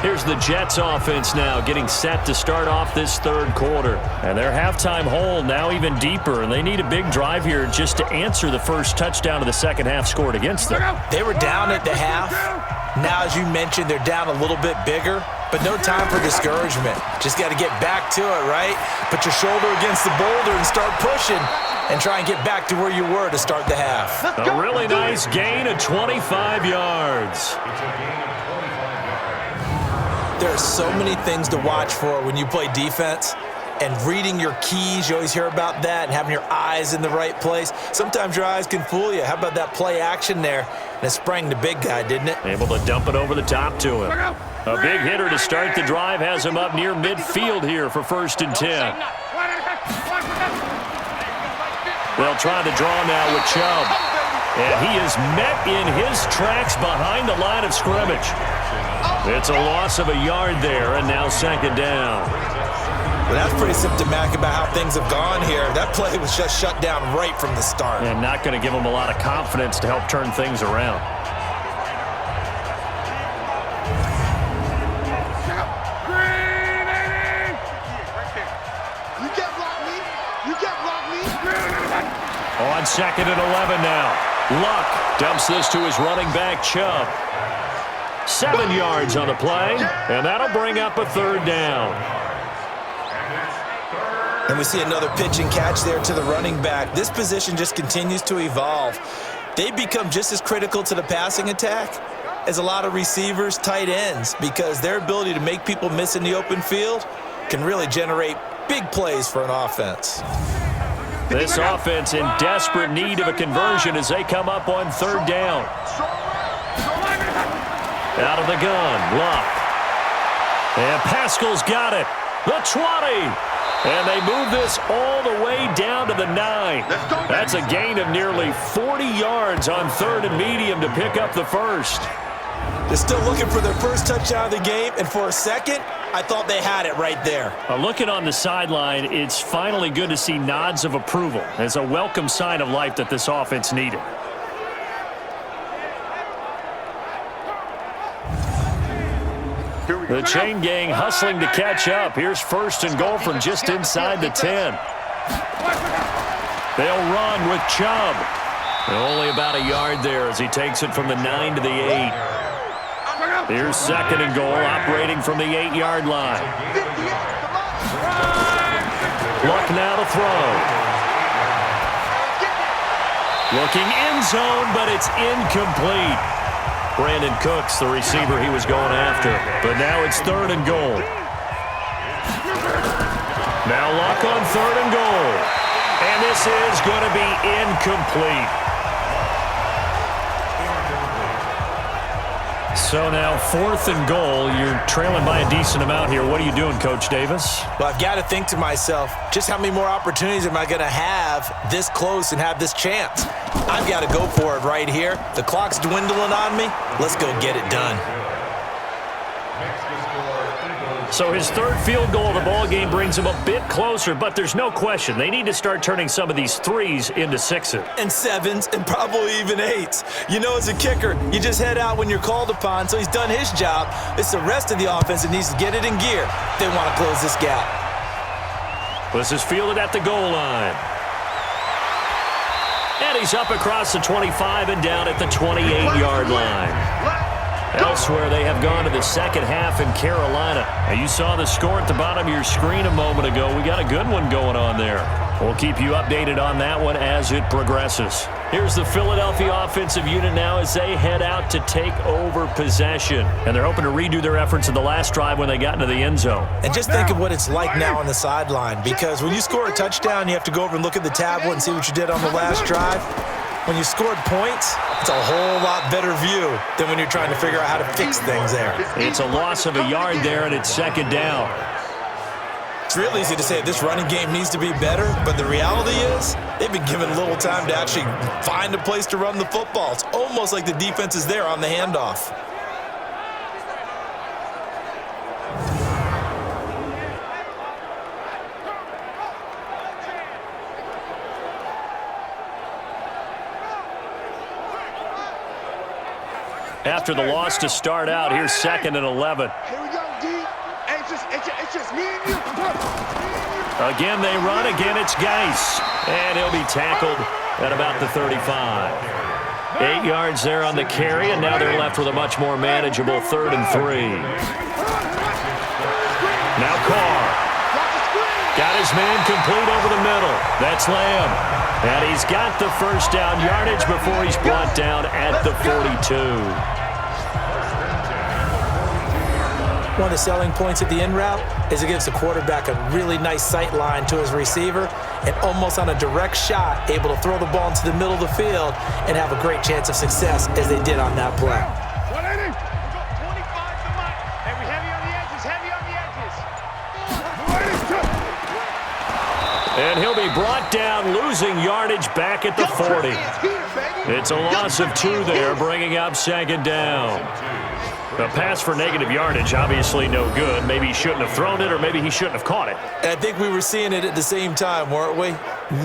Here's the Jets offense now getting set to start off this third quarter. And their halftime hole now even deeper, and they need a big drive here just to answer the first touchdown of the second half scored against them. They were down at the half. Now, as you mentioned, they're down a little bit bigger, but no time for discouragement. Just got to get back to it, right? Put your shoulder against the boulder and start pushing and try and get back to where you were to start the half. A really nice gain of 25 yards. There are so many things to watch for when you play defense, and reading your keys, you always hear about that, and having your eyes in the right place. Sometimes your eyes can fool you. How about that play action there? And it sprang the big guy, didn't it? Able to dump it over the top to him. A big hitter to start the drive has him up near midfield here for 1st and 10. They'll try the draw now with Chubb. And he is met in his tracks behind the line of scrimmage. It's a loss of a yard there, and now 2nd down. Well, that's pretty symptomatic about how things have gone here. That play was just shut down right from the start. And not going to give them a lot of confidence to help turn things around. On 2nd and 11 now. Luck dumps this to his running back, Chubb. 7 yards on the play, and that'll bring up a 3rd down. And we see another pitch and catch there to the running back. This position just continues to evolve. They become just as critical to the passing attack as a lot of receivers, tight ends, because their ability to make people miss in the open field can really generate big plays for an offense. This offense in desperate need of a conversion as they come up on 3rd down. Out of the gun, Luck. And Pascal's got it. The 20. And they move this all the way down to the 9. That's a gain of nearly 40 yards on 3rd and medium to pick up the 1st. They're still looking for their first touchdown of the game, and for a second, I thought they had it right there. Looking on the sideline, it's finally good to see nods of approval. It's a welcome sign of life that this offense needed. The chain gang hustling to catch up. Here's 1st and goal from just inside the 10. They'll run with Chubb. Only about a yard there as he takes it from the 9 to the 8. Here's 2nd and goal, operating from the 8-yard line. Luck now to throw. Looking end zone, but it's incomplete. Brandon Cooks, the receiver he was going after. But now it's 3rd and goal. Now Luck on 3rd and goal. And this is going to be incomplete. So now 4th and goal. You're trailing by a decent amount here. What are you doing, Coach Davis? Well, I've got to think to myself, just how many more opportunities am I going to have this close and have this chance? I've got to go for it right here. The clock's dwindling on me. Let's go get it done. So his 3rd field goal of the ball game brings him a bit closer, but there's no question they need to start turning some of these 3s into 6s. And 7s and probably even 8s. You know, as a kicker, you just head out when you're called upon, so he's done his job. It's the rest of the offense that needs to get it in gear if they want to close this gap. This is fielded at the goal line. And he's up across the 25 and down at the 28-yard line. Elsewhere, they have gone to the second half in Carolina. Now, you saw the score at the bottom of your screen a moment ago. We got a good one going on there. We'll keep you updated on that one as it progresses. Here's the Philadelphia offensive unit now as they head out to take over possession. And they're hoping to redo their efforts in the last drive when they got into the end zone. And just think of what it's like now on the sideline, because when you score a touchdown, you have to go over and look at the tablet and see what you did on the last drive. When you scored points, it's a whole lot better view than when you're trying to figure out how to fix things there. It's a loss of a yard there, and it's second down. It's real easy to say this running game needs to be better, but the reality is they've been given little time to actually find a place to run the football. It's almost like the defense is there on the handoff. After the loss to start out, here's 2nd and 11. Here we go, D. It's just me and you. Again, they run. Again, it's Geis. And he'll be tackled at about the 35. 8 yards there on the carry, and now they're left with a much more manageable 3rd and 3. Now Carr. Got his man complete over the middle. That's Lamb. And he's got the first down yardage before he's brought down at the 42. One of the selling points at the end route is it gives the quarterback a really nice sight line to his receiver and almost on a direct shot able to throw the ball into the middle of the field and have a great chance of success as they did on that play. 180. 25 to Mike. Hey, we heavy on the edges, heavy on the edges. And he'll be brought down, losing yardage back at the 40. It's a loss of 2 there, bringing up second down. A pass for negative yardage, obviously no good. Maybe he shouldn't have thrown it, or maybe he shouldn't have caught it. I think we were seeing it at the same time, weren't we?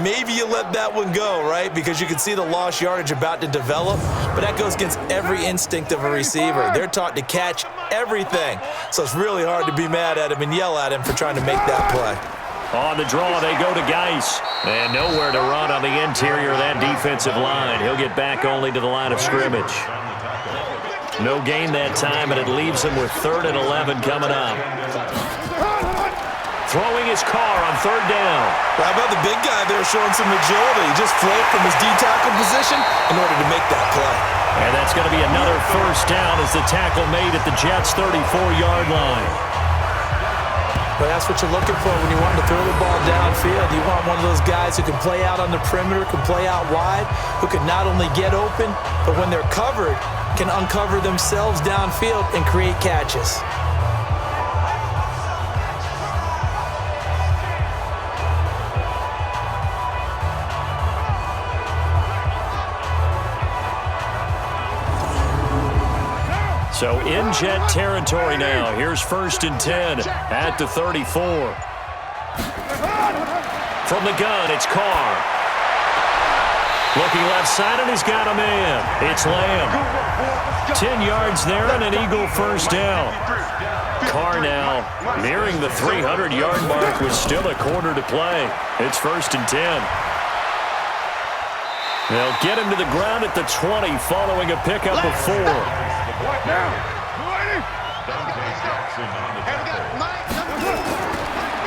Maybe you let that one go, right? Because you can see the lost yardage about to develop, but that goes against every instinct of a receiver. They're taught to catch everything, so it's really hard to be mad at him and yell at him for trying to make that play. On the draw, they go to Geis. And nowhere to run on the interior of that defensive line. He'll get back only to the line of scrimmage. No gain that time, and it leaves him with 3rd and 11 coming up. Throwing his Carr on 3rd down. How about the big guy there showing some agility? He just floated from his D-tackle position in order to make that play. And that's going to be another first down as the tackle made at the Jets' 34-yard line. But that's what you're looking for when you want to throw the ball downfield. You want one of those guys who can play out on the perimeter, can play out wide, who can not only get open, but when they're covered, can uncover themselves downfield and create catches. So in Jet territory now. Here's 1st and 10 at the 34. From the gun, it's Carr. Looking left side, and he's got a man. It's Lamb. 10 yards there and an Eagle first down. Carr now nearing the 300-yard mark with still a quarter to play. It's 1st and 10. They'll get him to the ground at the 20 following a pickup of 4.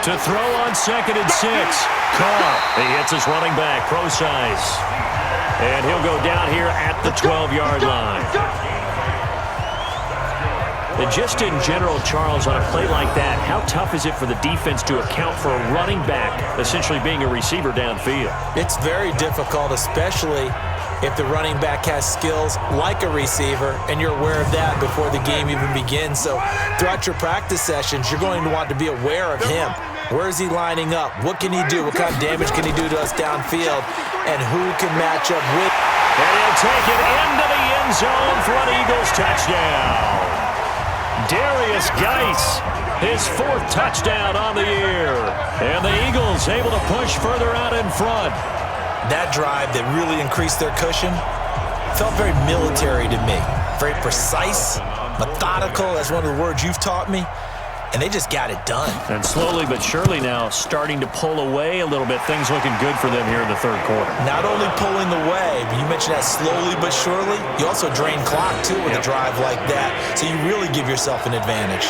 To throw on 2nd and 6. Carr, he hits his running back, Procise. And he'll go down here at the 12-yard line. And just in general, Charles, on a play like that, how tough is it for the defense to account for a running back essentially being a receiver downfield? It's very difficult, especially if the running back has skills like a receiver, and you're aware of that before the game even begins. So throughout your practice sessions, you're going to want to be aware of him. Where is he lining up? What can he do? What kind of damage can he do to us downfield? And who can match up with? And he'll take it into the end zone for an Eagles touchdown. Darius Geis, his 4th touchdown on the year. And the Eagles able to push further out in front. That drive that really increased their cushion felt very military to me. Very precise, methodical. That's one of the words you've taught me. and they just got it done. And slowly but surely now starting to pull away a little bit. Things looking good for them here in the third quarter. Not only pulling away, but you mentioned that slowly but surely, you also drain clock too with a drive like that. So you really give yourself an advantage.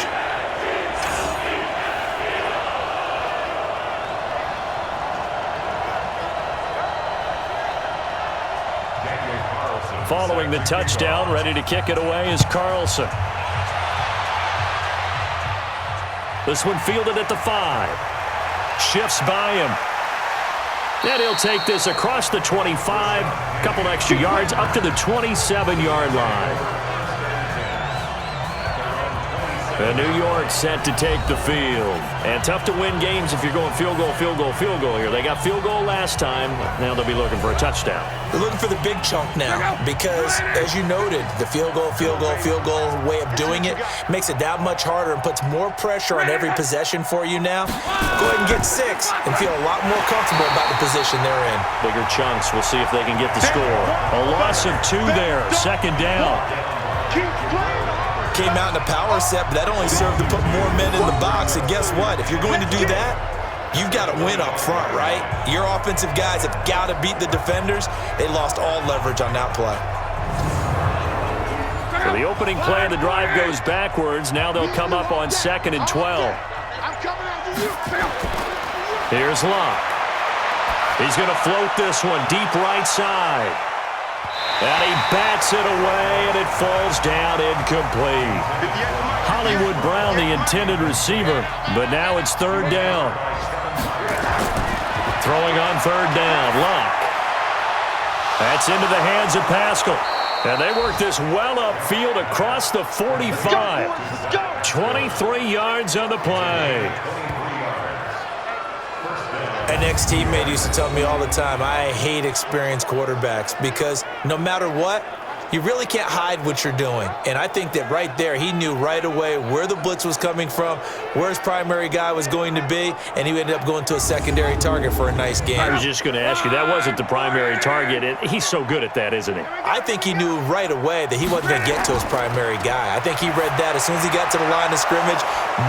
Following the touchdown, ready to kick it away is Carlson. This one fielded at the 5. Shifts by him. And he'll take this across the 25. Couple extra yards up to the 27-yard line. And New York set to take the field. And tough to win games if you're going field goal, field goal, field goal here. They got field goal last time. Now they'll be looking for a touchdown. They're looking for the big chunk now because, as you noted, the field goal way of doing it makes it that much harder and puts more pressure on every possession for you now. Go ahead and get 6 and feel a lot more comfortable about the position they're in. Bigger chunks. We'll see if they can get the score. A loss of 2 there. Second down. Came out in a power set, but that only served to put more men in the box. And guess what? If you're going to do that, you've got to win up front, right? Your offensive guys have got to beat the defenders. They lost all leverage on that play. So the opening play of the drive goes backwards. Now they'll come up on 2nd and 12. Here's Locke. He's going to float this one deep right side. And he bats it away, and it falls down incomplete. Hollywood Brown, the intended receiver, but now it's 3rd down. Throwing on 3rd down, Locke. That's into the hands of Pascal. And they work this well upfield across the 45. 23 yards on the play. An ex-teammate used to tell me all the time, I hate experienced quarterbacks because no matter what, you really can't hide what you're doing. And I think that right there, he knew right away where the blitz was coming from, where his primary guy was going to be, and he ended up going to a secondary target for a nice game. I was just going to ask you, that wasn't the primary target. He's so good at that, isn't he? I think he knew right away that he wasn't going to get to his primary guy. I think he read that as soon as he got to the line of scrimmage,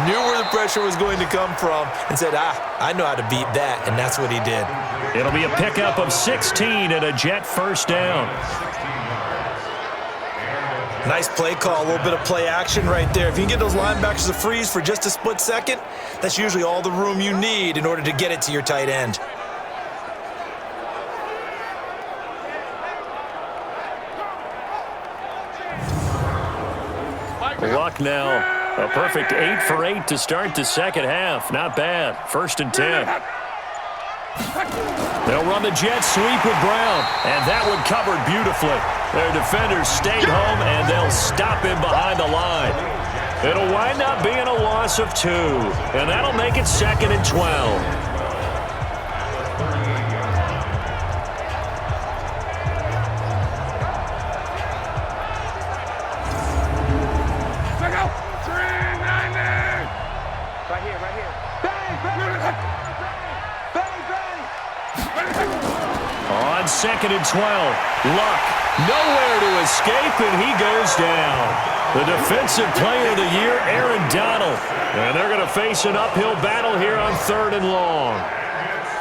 knew where the pressure was going to come from, and said, I know how to beat that, and that's what he did. It'll be a pickup of 16 and a Jet first down. Nice play call, a little bit of play action right there. If you can get those linebackers to freeze for just a split second, that's usually all the room you need in order to get it to your tight end. Luck now, a perfect 8 for 8 to start the second half. Not bad. 1st and 10. They'll run the jet sweep with Brown, and that one covered beautifully. Their defenders stayed home, and they'll stop him behind the line. It'll wind up being a loss of 2, and that'll make it 2nd and 12. On 2nd and 12, Luck nowhere to escape, and he goes down. The defensive player of the year, Aaron Donald. And they're going to face an uphill battle here on 3rd and long.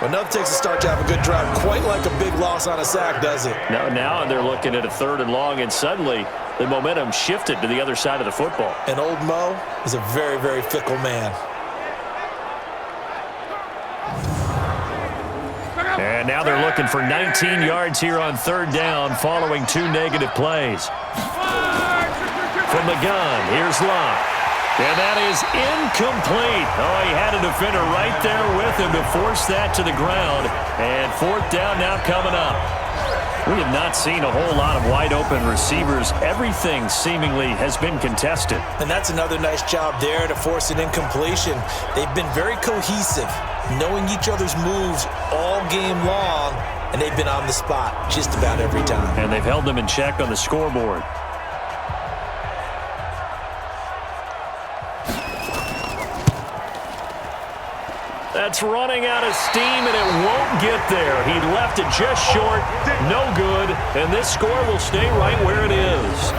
Well, nothing takes a start to have a good drive quite like a big loss on a sack, does it? Now they're looking at a 3rd and long, and suddenly the momentum shifted to the other side of the football. And old Mo is a very, very fickle man. And now they're looking for 19 yards here on 3rd down following 2 negative plays. From the gun, here's Locke. And that is incomplete. Oh, he had a defender right there with him to force that to the ground. And 4th down now coming up. We have not seen a whole lot of wide-open receivers. Everything seemingly has been contested. And that's another nice job there to force an incompletion. They've been very cohesive, knowing each other's moves all game long, and they've been on the spot just about every time. And they've held them in check on the scoreboard. That's running out of steam, and it won't get there. He left it just short, no good, and this score will stay right where it is.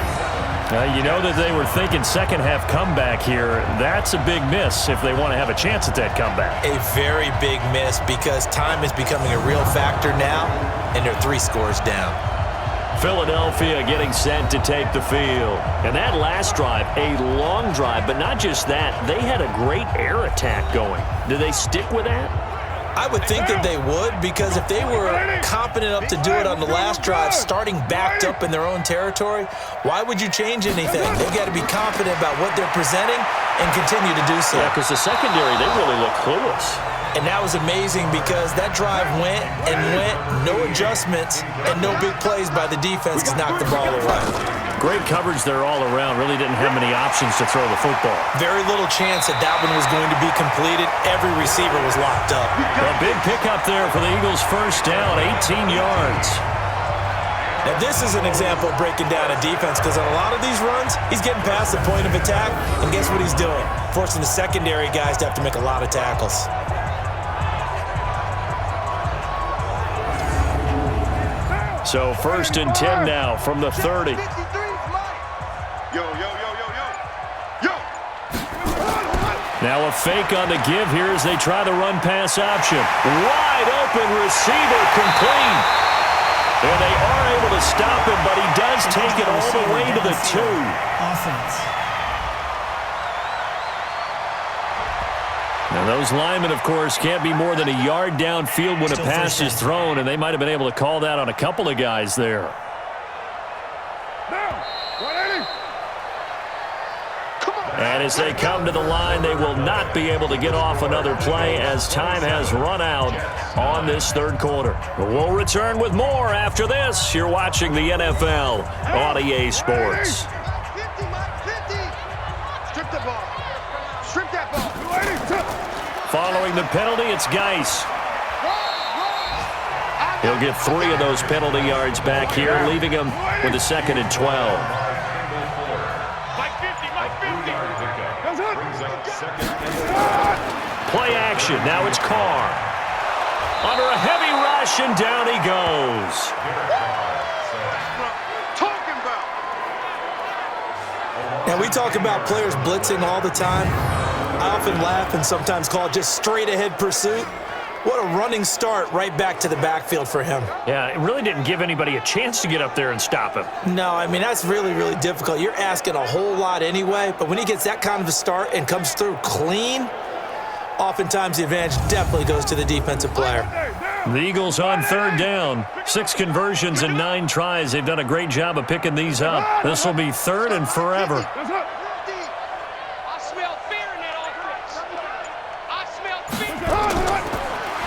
You know that they were thinking second-half comeback here. That's a big miss if they want to have a chance at that comeback. A very big miss because time is becoming a real factor now, and they're 3 scores down. Philadelphia getting set to take the field. And that last drive, a long drive, but not just that. They had a great air attack going. Do they stick with that? I would think that they would, because if they were competent enough to do it on the last drive, starting backed up in their own territory, why would you change anything? They've got to be confident about what they're presenting and continue to do so. Yeah, because the secondary, they really look clueless. And that was amazing because that drive went and went, no adjustments, and no big plays by the defense to knock the ball away. Great coverage there all around. Really didn't have many options to throw the football. Very little chance that that one was going to be completed. Every receiver was locked up. A big pickup there for the Eagles' first down, 18 yards. Now, this is an example of breaking down a defense because on a lot of these runs, he's getting past the point of attack, and guess what he's doing? Forcing the secondary guys to have to make a lot of tackles. So 1st and 10 now from the 30. Yo, yo, yo, yo, yo. Yo. Now a fake on the give here as they try the run-pass option. Wide open receiver complete. And they are able to stop him, but he does take it all the way to the 2. Offense. Now those linemen, of course, can't be more than a yard downfield when a pass is thrown, and they might have been able to call that on a couple of guys there. And as they come to the line, they will not be able to get off another play as time has run out on this 3rd quarter. We'll return with more after this. You're watching the NFL on EA Sports. Strip the ball. Strip that ball. Following the penalty, it's Geis. He'll get 3 of those penalty yards back here, leaving him with a 2nd and 12. Play action. Now it's Carr. Under a heavy rush, and down he goes. Now, we talk about players blitzing all the time. I often laugh and sometimes call it just straight-ahead pursuit. What a running start right back to the backfield for him. Yeah, it really didn't give anybody a chance to get up there and stop him. No, I mean, that's really, really difficult. You're asking a whole lot anyway, but when he gets that kind of a start and comes through clean, oftentimes the advantage definitely goes to the defensive player. The Eagles on 3rd down. 6 conversions and 9 tries. They've done a great job of picking these up. This will be 3rd and forever.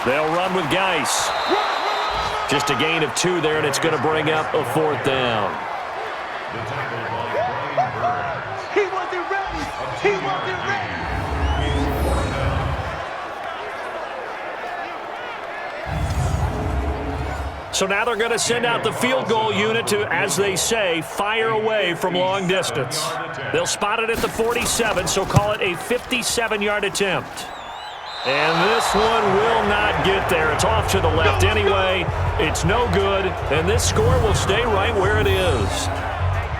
They'll run with Geis. Just a gain of 2 there, and it's going to bring up a 4th down. He wasn't ready. He wasn't ready. So now they're going to send out the field goal unit to, as they say, fire away from long distance. They'll spot it at the 47, so call it a 57-yard attempt. And this one will not get there. It's off to the left anyway. It's no good, and this score will stay right where it is.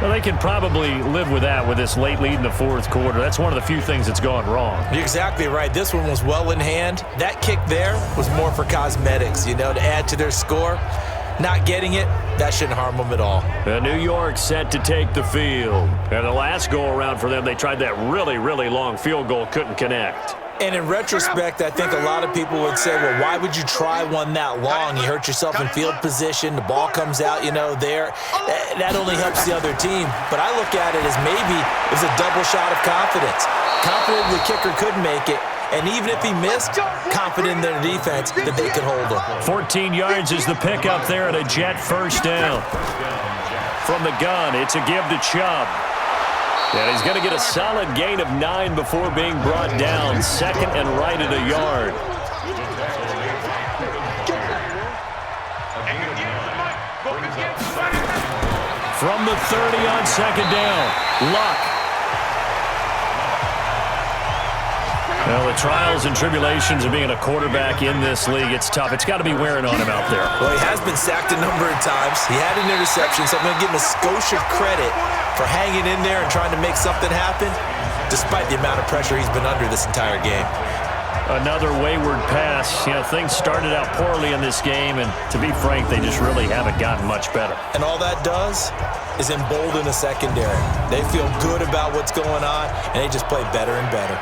Well, they can probably live with that with this late lead in the 4th quarter. That's one of the few things that's gone wrong. You're exactly right. This one was well in hand. That kick there was more for cosmetics, you know, to add to their score. Not getting it, that shouldn't harm them at all. New York set to take the field. And the last go-around for them, they tried that really, really long field goal, couldn't connect. And in retrospect, I think a lot of people would say, well, why would you try one that long? You hurt yourself in field position. The ball comes out, you know, there. That only helps the other team. But I look at it as maybe it was a double shot of confidence. Confident the kicker could make it. And even if he missed, confident in their defense that they could hold him. 14 yards is the pickup there and a Jet first down. From the gun, it's a give to Chubb. And he's going to get a solid gain of 9 before being brought down. 2nd and right at a yard. From the 30 on 2nd down, Luck. Well, the trials and tribulations of being a quarterback in this league, it's tough. It's got to be wearing on him out there. Well, he has been sacked a number of times. He had an interception, so I'm going to give him a skosh of credit for hanging in there and trying to make something happen, despite the amount of pressure he's been under this entire game. Another wayward pass. You know, things started out poorly in this game, and to be frank, they just really haven't gotten much better. And all that does is embolden the secondary. They feel good about what's going on, and they just play better and better.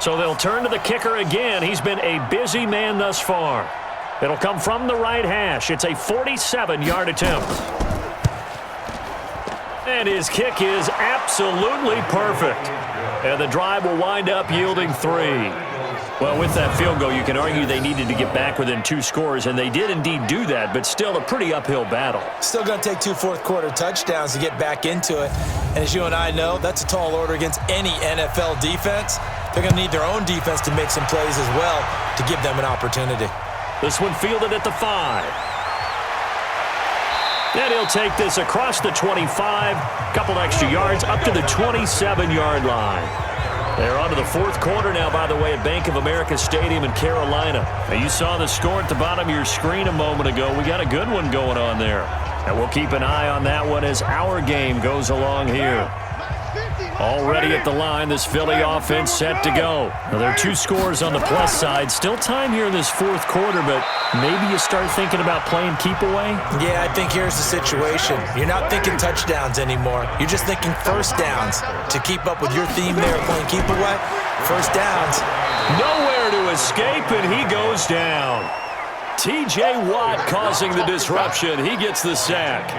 So they'll turn to the kicker again. He's been a busy man thus far. It'll come from the right hash. It's a 47-yard attempt. And his kick is absolutely perfect. And the drive will wind up yielding 3. Well, with that field goal, you can argue they needed to get back within 2 scores, and they did indeed do that, but still a pretty uphill battle. Still going to take 2 fourth-quarter touchdowns to get back into it. And as you and I know, that's a tall order against any NFL defense. They're going to need their own defense to make some plays as well to give them an opportunity. This one fielded at the 5. And he'll take this across the 25, couple extra yards up to the 27-yard line. They're on to the fourth quarter now, by the way, at Bank of America Stadium in Carolina. Now, you saw the score at the bottom of your screen a moment ago. We got a good one going on there. And we'll keep an eye on that one as our game goes along here. Already at the line, this Philly offense set to go. Now, there are 2 scores on the plus side. Still time here in this fourth quarter, but maybe you start thinking about playing keep away? Yeah, I think here's the situation. You're not thinking touchdowns anymore. You're just thinking first downs. To keep up with your theme there, playing keep away, first downs. Nowhere to escape, and he goes down. T.J. Watt causing the disruption. He gets the sack.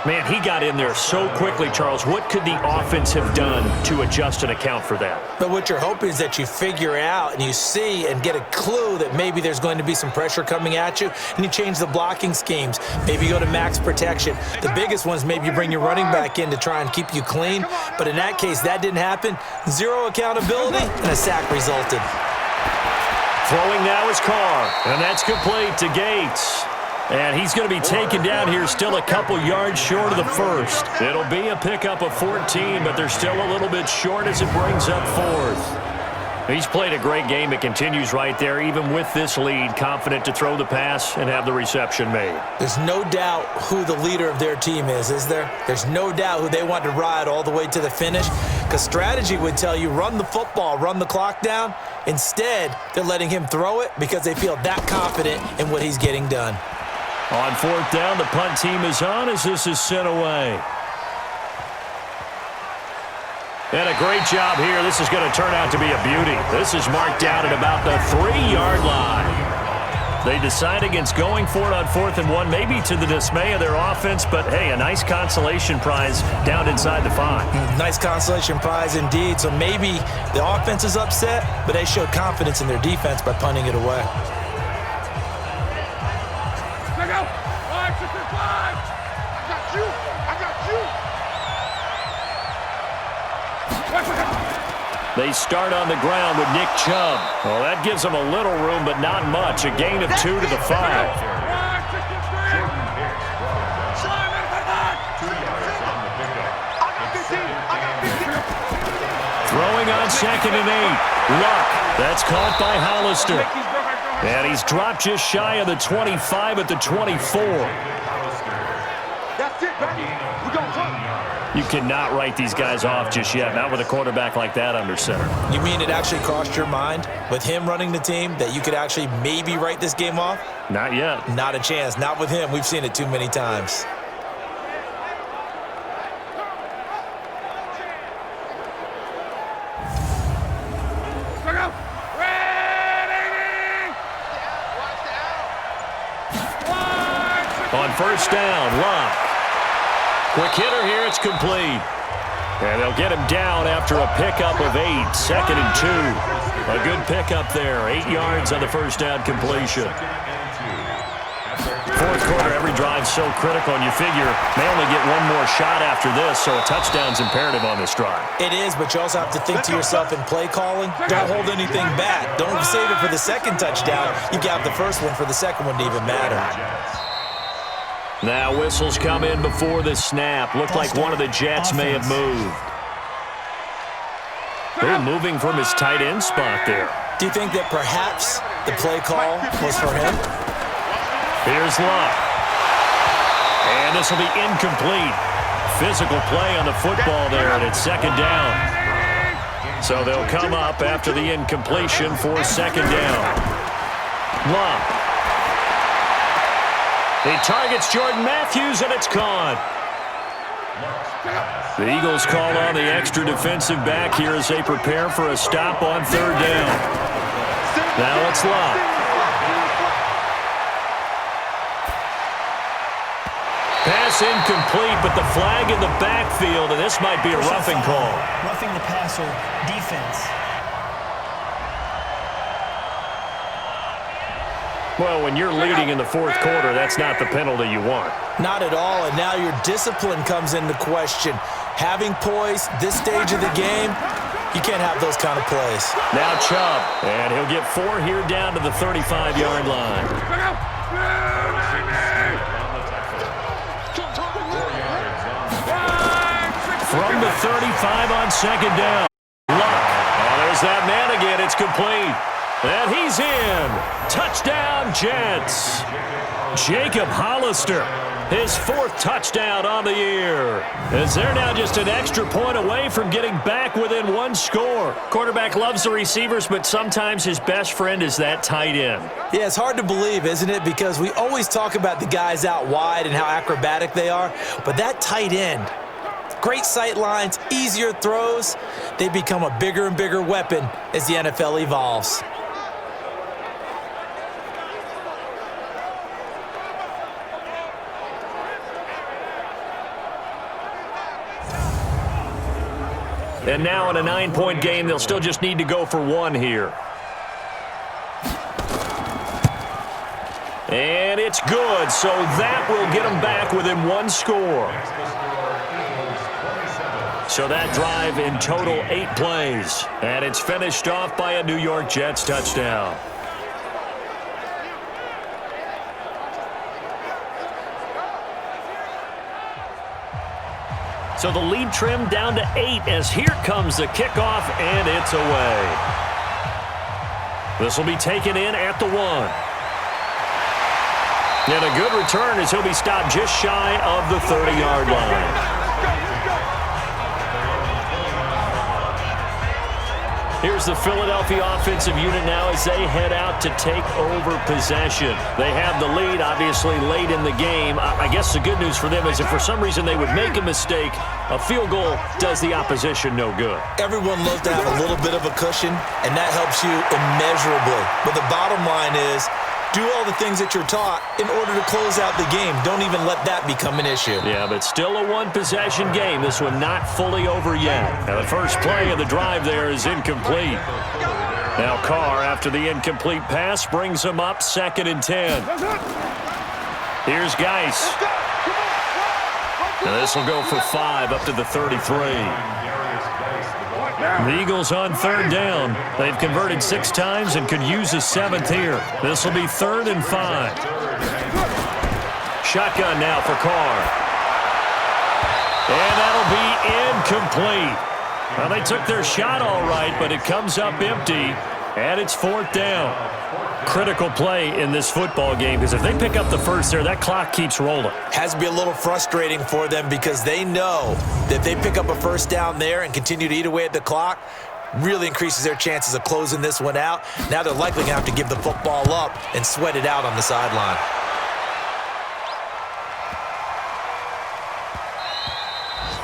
Man, he got in there so quickly, Charles. What could the offense have done to adjust and account for that? But what you're hoping is that you figure out and you see and get a clue that maybe there's going to be some pressure coming at you, and you change the blocking schemes. Maybe you go to max protection. The biggest one is maybe you bring your running back in to try and keep you clean. But in that case, that didn't happen. 0 accountability, and a sack resulted. Throwing now is Carr, and that's complete to Gates. And he's going to be taken down here still a couple yards short of the first. It'll be a pickup of 14, but they're still a little bit short as it brings up 4th. He's played a great game. It continues right there, even with this lead, confident to throw the pass and have the reception made. There's no doubt who the leader of their team is there? There's no doubt who they want to ride all the way to the finish, because strategy would tell you run the football, run the clock down. Instead, they're letting him throw it because they feel that confident in what he's getting done. On 4th down, the punt team is on as this is sent away. And a great job here. This is going to turn out to be a beauty. This is marked down at about the 3-yard line. They decide against going for it on 4th and 1, maybe to the dismay of their offense, but hey, a nice consolation prize down inside the 5. Nice consolation prize indeed. So maybe the offense is upset, but they showed confidence in their defense by punting it away. They start on the ground with Nick Chubb. Well, that gives them a little room, but not much. A gain of 2 to the 5. Throwing on 2nd and 8. Luck. That's caught by Hollister. And he's dropped just shy of the 25 at the 24. That's it, baby. We're going to run. You cannot write these guys off just yet, not with a quarterback like that under center. You mean it actually crossed your mind with him running the team that you could actually maybe write this game off? Not yet. Not a chance. Not with him. We've seen it too many times. On 1st down, Luck. Quick hitter here, it's complete. And they'll get him down after a pickup of 8, 2nd and 2. A good pickup there, 8 yards on the 1st down completion. 4th quarter, every drive so critical, and you figure they only get one more shot after this, so a touchdown's imperative on this drive. It is, but you also have to think to yourself in play calling, don't hold anything back. Don't save it for the second touchdown. You got the first one for the second one to even matter. Now whistles come in before the snap. Looked like one of the Jets may have moved. They're moving from his tight end spot there. Do you think that perhaps the play call was for him? Here's Luck. And this will be incomplete. Physical play on the football there, and it's second down. So they'll come up after the incompletion for second down. Love. He targets Jordan Matthews, and it's caught. The Eagles call on the extra defensive back here as they prepare for a stop on third down. Now it's Love. Pass incomplete, but the flag in the backfield, and this might be a roughing call. Roughing the passer, defense. Well, when you're leading in the fourth quarter, that's not the penalty you want. Not at all, and now your discipline comes into question. Having poise this stage of the game, you can't have those kind of plays. Now Chubb, and he'll get 4 here down to the 35-yard line. From the 35 on second down. Luck. Oh, there's that man again. It's complete. And he's in. Touchdown, Jets. Jacob Hollister, his 4th touchdown on the year. As they're now just an extra point away from getting back within 1 score. Quarterback loves the receivers, but sometimes his best friend is that tight end. Yeah, it's hard to believe, isn't it? Because we always talk about the guys out wide and how acrobatic they are. But that tight end, great sight lines, easier throws, they become a bigger and bigger weapon as the NFL evolves. And now in a 9-point game, they'll still just need to go for 1 here. And it's good, so that will get them back within 1 score. So that drive in total 8 plays. And it's finished off by a New York Jets touchdown. So the lead trimmed down to 8 as here comes the kickoff, and it's away. This will be taken in at the 1. And a good return as he'll be stopped just shy of the 30-yard line. Here's the Philadelphia offensive unit now as they head out to take over possession. They have the lead, obviously, late in the game. I guess the good news for them is if for some reason they would make a mistake, a field goal does the opposition no good. Everyone loves to have a little bit of a cushion, and that helps you immeasurably. But the bottom line is, do all the things that you're taught in order to close out the game. Don't even let that become an issue. Yeah, but still a 1-possession game. This one not fully over yet. Now the first play of the drive there is incomplete. Now Carr, after the incomplete pass, brings him up 2nd and 10. Here's Geis. Now this will go for 5 up to the 33. The Eagles on 3rd down. They've converted 6 times and could use a 7th here. This will be 3rd and 5. Shotgun now for Carr. And that'll be incomplete. Well, they took their shot all right, but it comes up empty, and it's 4th down. Critical play in this football game because if they pick up the first there, that clock keeps rolling. Has to be a little frustrating for them because they know that if they pick up a first down there and continue to eat away at the clock, really increases their chances of closing this one out. Now they're likely going to have to give the football up and sweat it out on the sideline.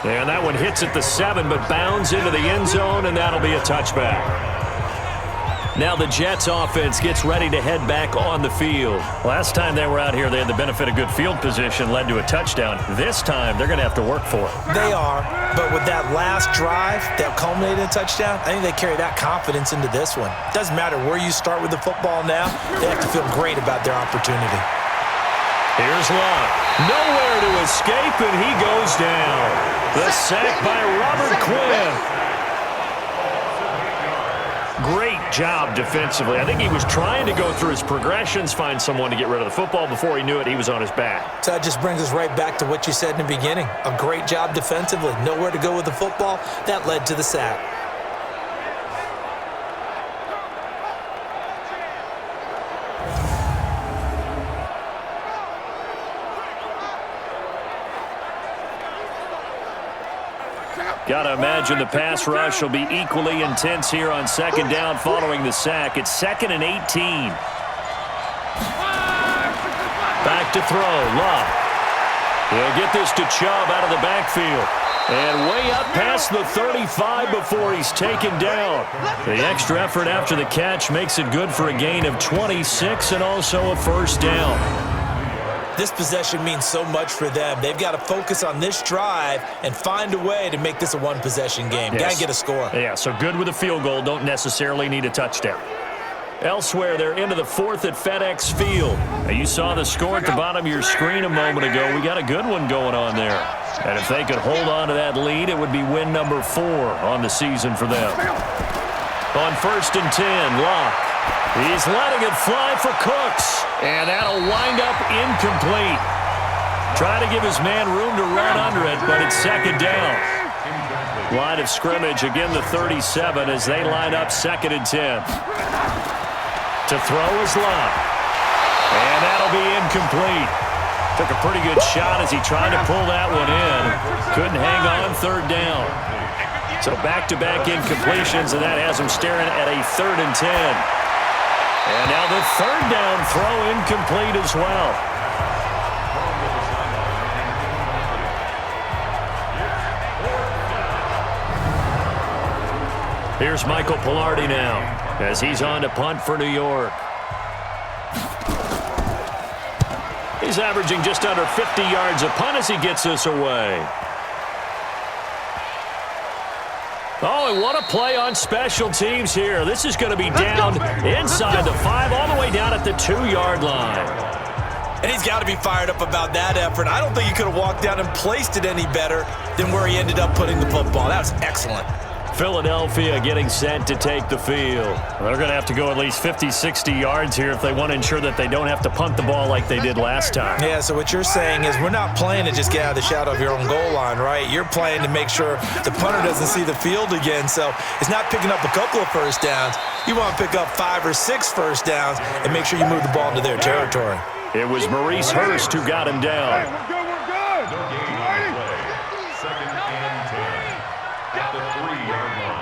And that one hits at the 7, but bounds into the end zone, and that'll be a touchback. Now the Jets offense gets ready to head back on the field. Last time they were out here, they had the benefit of good field position, led to a touchdown. This time, they're going to have to work for it. They are, but with that last drive that culminated in a touchdown, I think they carry that confidence into this one. Doesn't matter where you start with the football now, they have to feel great about their opportunity. Here's Love. Nowhere to escape, and he goes down. The sack by Robert Quinn. Great job defensively. I think he was trying to go through his progressions, find someone to get rid of the football. Before he knew it, he was on his back. So that just brings us right back to what you said in the beginning. A great job defensively. Nowhere to go with the football. That led to the sack. Got to imagine the pass rush will be equally intense here on second down following the sack. It's 2nd and 18. Back to throw. Luck. He'll get this to Chubb out of the backfield. And way up past the 35 before he's taken down. The extra effort after the catch makes it good for a gain of 26 and also a first down. This possession means so much for them. They've got to focus on this drive and find a way to make this a one-possession game. Yes. Got to get a score. Yeah, so good with a field goal. Don't necessarily need a touchdown. Elsewhere, they're into the 4th at FedEx Field. Now, you saw the score at the bottom of your screen a moment ago. We got a good one going on there. And if they could hold on to that lead, it would be win number 4 on the season for them. On 1st and 10, Locke. He's letting it fly for Cooks. And that'll wind up incomplete. Trying to give his man room to run under it, but it's 2nd down. Line of scrimmage, again the 37 as they line up 2nd and 10. To throw is Locke. And that'll be incomplete. Took a pretty good shot as he tried to pull that one in. Couldn't hang on 3rd down. So back-to-back incompletions, and that has him staring at a 3rd and 10. And now the 3rd down throw incomplete as well. Here's Michael Pilardi now as he's on to punt for New York. He's averaging just under 50 yards a punt as he gets this away. Oh, and what a play on special teams here. This is going to be down inside the 5, all the way down at the 2-yard line. And he's got to be fired up about that effort. I don't think he could have walked down and placed it any better than where he ended up putting the football. That was excellent. Philadelphia getting set to take the field. They're going to have to go at least 50, 60 yards here if they want to ensure that they don't have to punt the ball like they did last time. Yeah, so what you're saying is we're not playing to just get out of the shadow of your own goal line, right? You're playing to make sure the punter doesn't see the field again. So it's not picking up a couple of first downs. You want to pick up 5 or 6 first downs and make sure you move the ball into their territory. It was Maurice Hurst who got him down. No gain on the play. 2nd and 10 at the 3-yard line.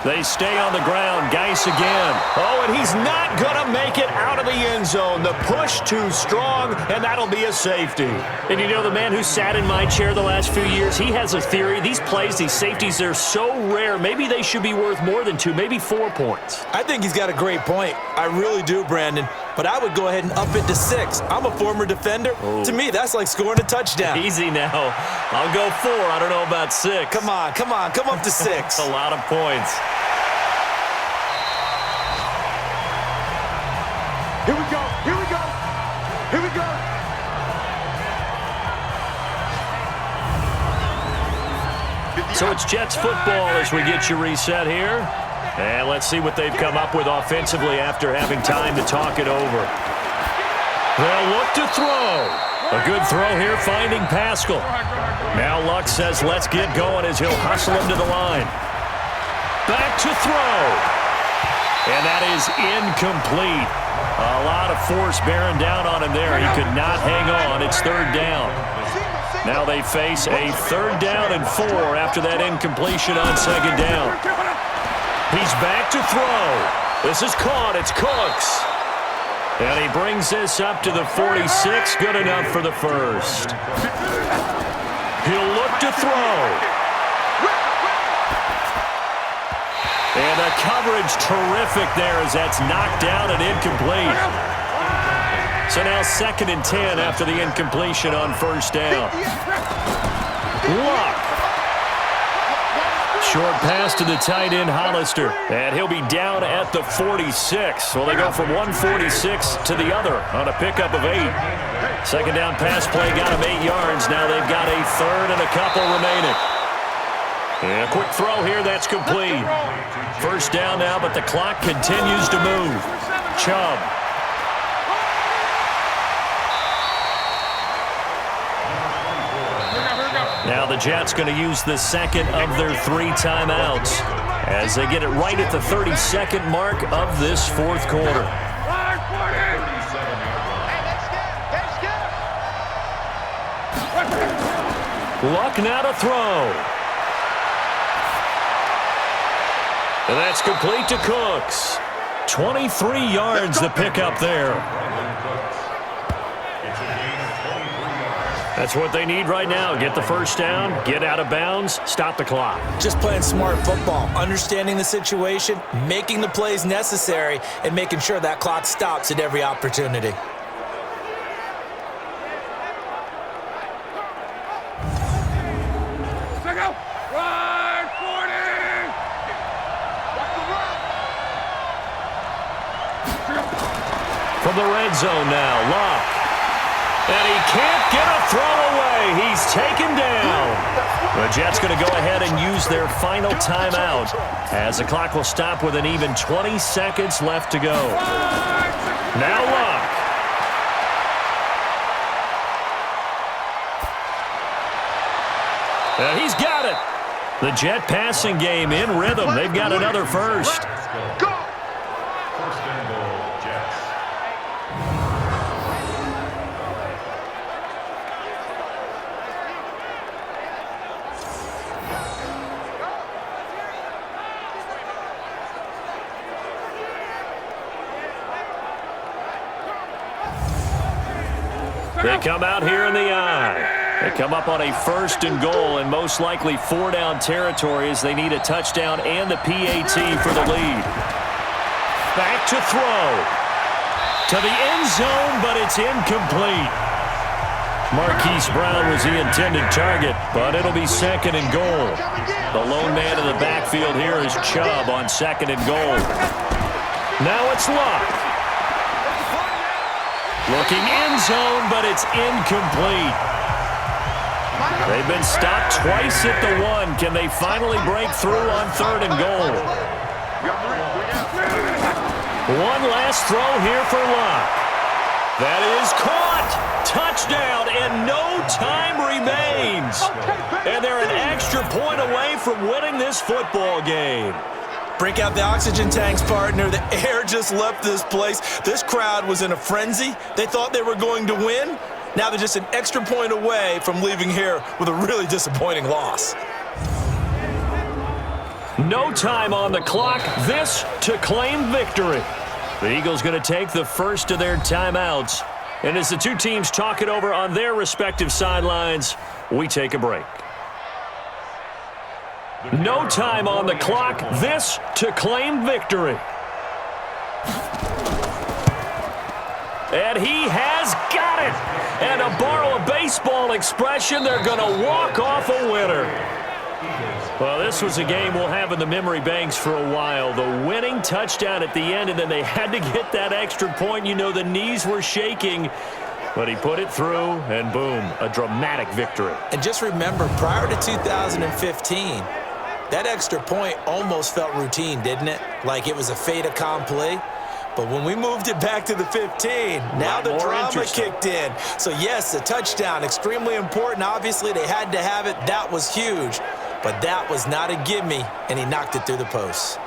They stay on the ground. Geis again. Oh, and he's not going to make it out of the end zone. The push too strong, and that'll be a safety. And you know, the man who sat in my chair the last few years, he has a theory. These plays, these safeties, they're so rare. Maybe they should be worth more than 2, maybe 4 points. I think he's got a great point. I really do, Brandon. But I would go ahead and up it to 6. I'm a former defender. Oh. To me, that's like scoring a touchdown. Easy now. I'll go 4. I don't know about 6. Come on. Come up to 6. A lot of points. Here we go. So it's Jets football as we get you reset here. And let's see what they've come up with offensively after having time to talk it over. They'll look to throw. A good throw here finding Pascal. Now Luck says let's get going as he'll hustle him to the line. Back to throw. And that is incomplete. A lot of force bearing down on him there. He could not hang on. It's 3rd down. Now they face a 3rd down and 4 after that incompletion on 2nd down. He's back to throw. This is caught. It's Cooks. And he brings this up to the 46. Good enough for the first. He'll look to throw. And the coverage terrific there as that's knocked down and incomplete. So now 2nd and 10 after the incompletion on 1st down. Luck. Short pass to the tight end, Hollister. And he'll be down at the 46. Well, they go from 146 to the other on a pickup of 8. 2nd down pass play got him 8 yards. Now they've got a 3rd and a couple remaining. And a quick throw here, that's complete. 1st down now, but the clock continues to move. Chubb. Now the Jets going to use the 2nd of their 3 timeouts as they get it right at the 32nd mark of this 4th quarter. Luck now to throw. And that's complete to Cooks. 23 yards to pick up there. That's what they need right now. Get the first down, get out of bounds, stop the clock. Just playing smart football, understanding the situation, making the plays necessary, and making sure that clock stops at every opportunity. From the red zone now, Luck. And he can't get a throw away. He's taken down. The Jets going to go ahead and use their final timeout as the clock will stop with an even 20 seconds left to go. Now Luck. And he's got it. The Jet passing game in rhythm. They've got another first. Go! First and goal, Jets. They come out here in the eye. They come up on a first and goal and most likely four-down territory as they need a touchdown and the PAT for the lead. Back to throw. To the end zone, but it's incomplete. Marquise Brown was the intended target, but it'll be second and goal. The lone man in the backfield here is Chubb on second and goal. Now it's Luck. Looking end zone, but it's incomplete. They've been stopped twice at the one. Can they finally break through on third and goal? One last throw here for Luck. That is caught. Touchdown, and no time remains. And they're an extra point away from winning this football game. Break out the oxygen tanks, partner. The air just left this place. This crowd was in a frenzy. They thought they were going to win. Now they're just an extra point away from leaving here with a really disappointing loss. No time on the clock. This to claim victory. The Eagles going to take the first of their timeouts. And as the two teams talk it over on their respective sidelines, we take a break. No time on the clock. This to claim victory. And he has got it. And to borrow a baseball expression, they're going to walk off a winner. Well, this was a game we'll have in the memory banks for a while. The winning touchdown at the end, and then they had to get that extra point. You know, the knees were shaking, but he put it through, and boom, a dramatic victory. And just remember, prior to 2015, that extra point almost felt routine, didn't it? Like it was a fait accompli. But when we moved it back to the 15, now the drama kicked in. So, yes, the touchdown, extremely important. Obviously, they had to have it. That was huge. But that was not a gimme, and he knocked it through the post.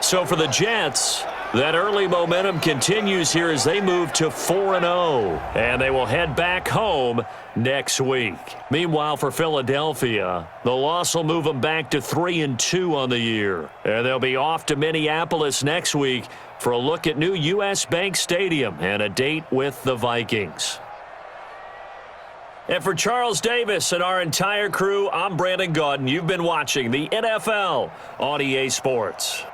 So for the Jets, that early momentum continues here as they move to 4-0. And they will head back home next week. Meanwhile, for Philadelphia, the loss will move them back to 3-2 on the year. And they'll be off to Minneapolis next week for a look at new U.S. Bank Stadium and a date with the Vikings. And for Charles Davis and our entire crew, I'm Brandon Gaudin. You've been watching the NFL on EA Sports.